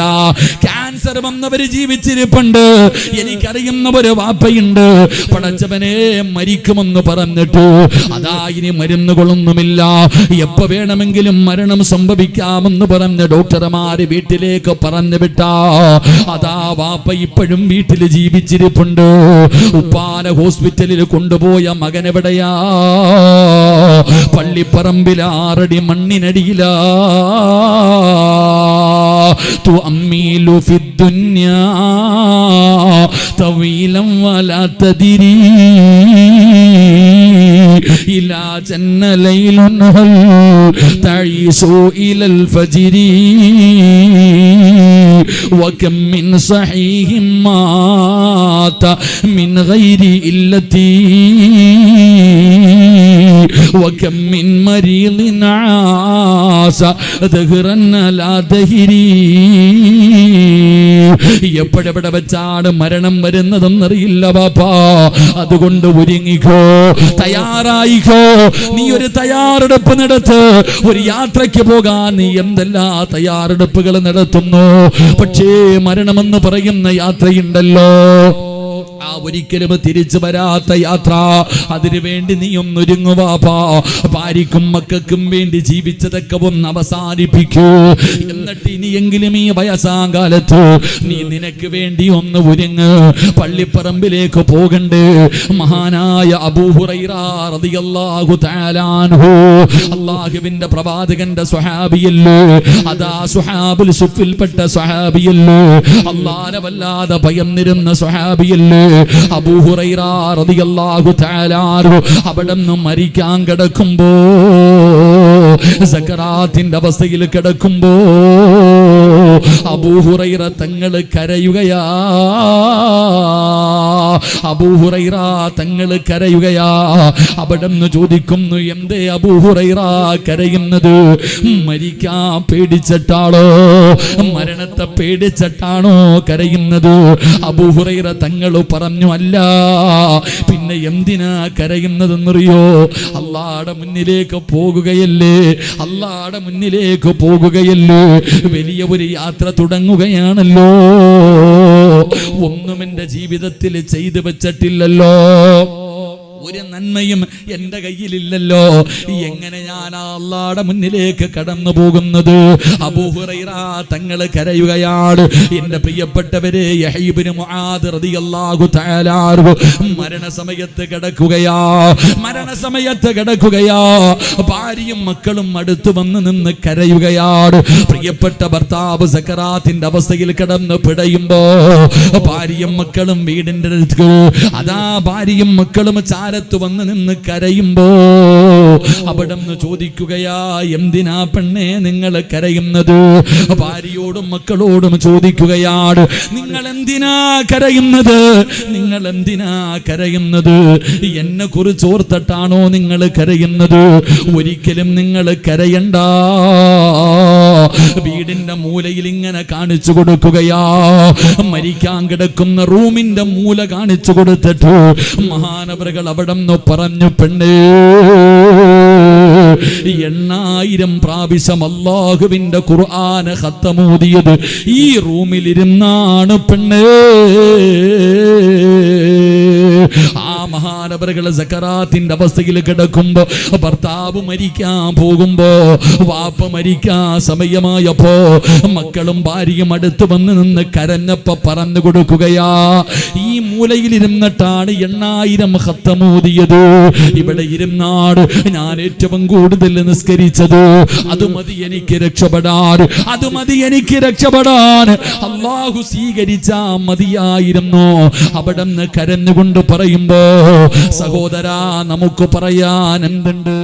ക്യാൻസർ വന്നവര് ജീവിച്ചിരിപ്പുണ്ട്. എനിക്കറിയുന്ന ഒരു വാപ്പയുണ്ട്, പടച്ചവനെ മരിക്കുമെന്ന് പറഞ്ഞിട്ട് അതാ ഇനി മരുന്നുകളൊന്നുമില്ല, എപ്പോ വേണമെങ്കിലും മരണം സംഭവിക്കാമെന്ന് പറഞ്ഞ ഡോക്ടർമാര് വീട്ടിലേക്ക് പറഞ്ഞു വിട്ടാ അതാ വാപ്പ ഇപ്പോഴും വീട്ടിൽ ജീവിച്ചിരിപ്പുണ്ട്. ഉപ്പാല ഹോസ്പിറ്റലിൽ കൊണ്ടുപോയ മകനെവിടെയാ? പള്ളിപ്പറമ്പിൽ 6 അടി മണ്ണിനടിയിലാ. تؤمل في الدنيا طويلا ولا تدري إلى جن ليل هل تعيش إلى الفجر وكم من صحيح مات من غير إلتي وكم من مريض عاش دهرا لا دهري. എപ്പോഴെവിടെ വെച്ചാണ് മരണം വരുന്നതെന്നറിയില്ല ബാപ്പാ. അതുകൊണ്ട് ഒരുങ്ങിക്കോ, തയ്യാറായിക്കോ. നീ ഒരു തയ്യാറെടുപ്പ് നടത്ത്. ഒരു യാത്രയ്ക്ക് പോകാൻ നീ എന്തെല്ലാം തയ്യാറെടുപ്പുകൾ നടത്തുന്നു. പക്ഷേ മരണമെന്ന് പറയുന്ന യാത്രയുണ്ടല്ലോ, ആ ഒരിക്കലും തിരിച്ചു വരാത്ത യാത്ര, അതിനുവേണ്ടി നീ ഒന്നൊരുങ്ങുവാപ്പാ. ഭാര്യക്കും മക്കൾക്കും വേണ്ടി ജീവിച്ചതൊക്കെ ഒന്ന് അവസാനിപ്പിക്കൂ. എന്നിട്ട് ഇനിയെങ്കിലും ഈ വയസ്സാകാലത്ത് നീ നിനക്ക് വേണ്ടി ഒന്ന് ഒരുങ്ങ്. പള്ളിപ്പറമ്പിലേക്ക് പോകണ്ടേ. മഹാനായ അബൂ ഹുറൈറ റളിയല്ലാഹു തആല അൻഹു, അല്ലാഹുവിന്റെ പ്രവാചകന്റെ സ്വഹാബിയല്ലേ, അതാ സ്വഹാബുൽ സുഫിൽപ്പെട്ട സ്വഹാബിയല്ലേ, അല്ലാഹുവിനെ വല്ലാതെ ഭയന്നിരുന്ന സ്വഹാബിയല്ലേ അബൂ ഹുറൈറ റളിയല്ലാഹു തആല അൻഹു. അവിടെന്ന് മരിക്കാൻ കിടക്കുമ്പോ, സക്കറാത്തിന്റെ അവസ്ഥയിൽ കിടക്കുമ്പോ അബൂ ഹുറൈറ തങ്ങൾ കരയുകയാ. അബൂ ഹുറൈറ തങ്ങൾ കരയുകയാ. അവിടെന്ന് ചോദിക്കുന്നു, എന്തേ അബൂ ഹുറൈറ കരയുന്നത്? മരിക്കാൻ പേടിച്ചിട്ടാണോ, മരണത്തെ പേടിച്ചിട്ടാണോ കരയുന്നത്? അബൂ ഹുറൈറ തങ്ങൾ പറഞ്ഞു, അല്ല. പിന്നെ എന്തിനാ കരയുന്നതെന്നറിയോ? അല്ലാഹുവിന്റെ മുന്നിലേക്ക് പോകുകയല്ലേ, അല്ലാഹുവിന്റെ മുന്നിലേക്ക് പോകുകയല്ലേ, വലിയ ഒരു യാത്ര തുടങ്ങുകയാണല്ലോ. ഒന്നും എന്റെ ജീവിതത്തിൽ ചെയ്തു വെച്ചിട്ടില്ലല്ലോ, ഒരു നന്മയും എൻ്റെ കയ്യിലില്ലല്ലോ. എങ്ങനെ ഞാൻ അല്ലാഹുവിന്റെ മുന്നിലേക്ക് കടന്നു പോകുന്നത്? അബൂ ഹുറൈറ തങ്ങൾ കരയുകയാണ്. എൻ്റെ പ്രിയപ്പെട്ടവരെ, യഹ്യ ഇബ്നു മുആദ് റളിയല്ലാഹു തആല അൻഹു മരണസമയത്ത് കിടക്കുകയാ. മരണസമയത്ത് കിടക്കുകയാ. ഭാര്യയും മക്കളും അടുത്ത് വന്ന് നിന്ന് കരയുകയാണ്. പ്രിയപ്പെട്ട ഭർത്താവ് സക്കറാത്തിന്റെ അവസ്ഥയിൽ കിടന്ന് പിടയുമ്പോ ഭാര്യയും മക്കളും വീടിന്റെ അടുത്ത്, അതാ ഭാര്യയും മക്കളും ചാരത്ത് വന്ന് നിന്ന് കരയുമ്പോ അവിടെന്ന് ചോദിക്കുകയാ, എന്തിനാ പെണ്ണെ നിങ്ങൾ കരയുന്നത്? ഭാര്യയോടും മക്കളോടും ചോദിക്കുകയാണ്, നിങ്ങൾ എന്തിനാ കരയുന്നത്? നിങ്ങൾ എന്തിനാ കരയുന്നത്? എന്നെ കുറിച്ച് ഓർത്തിട്ടാണോ നിങ്ങൾ കരയുന്നത്? ഒരിക്കലും നിങ്ങൾ കരയണ്ട. വീടിന്റെ മൂലയിൽ ഇങ്ങനെ കാണിച്ചു കൊടുക്കുകയാ. മരിക്കാൻ കിടക്കുന്ന റൂമിന്റെ മൂല കാണിച്ചു കൊടുത്തിട്ട് മഹാനവറുകൾ അവിടെ പറഞ്ഞു, പെണ്ണേ, 8000 പ്രാവശ്യം അല്ലാഹുവിന്റെ ഖുർആൻ ഖത്തമോദിയത് ഈ റൂമിലിരുന്നാണ് പെണ്ണേ. ആ മഹാനവറുകൾ സക്കറാത്തിന്റെ അവസ്ഥയിൽ കിടക്കുമ്പോ, ഭർത്താവ് മരിക്കാൻ പോകുമ്പോ, വാപ്പ മരിക്കാൻ സമയമായപ്പോ മക്കളും ഭാര്യയും അടുത്ത് വന്ന് നിന്ന് കരഞ്ഞപ്പോ പറഞ്ഞു കൊടുക്കുകയാ, ഈ മൂലയിൽ ഇരുന്നിട്ടാണ് 8000 ഖത്തമോദിയത്. ഇവിടെ ഇരുന്നാണ് ഞാൻ ഏറ്റവും കൂടുതൽ നിസ്കരിച്ചത്. അത് മതി എനിക്ക് രക്ഷപ്പെടാൻ, അത് മതി എനിക്ക് രക്ഷപ്പെടാൻ. അല്ലാഹു സ്വീകരിച്ചാ മതിയായിരുന്നു. അവിടെ നിന്ന് കരഞ്ഞുകൊണ്ട് പറയുമ്പോ, സഹോദരാ, നമുക്ക് പറയാൻ എന്തുണ്ട്?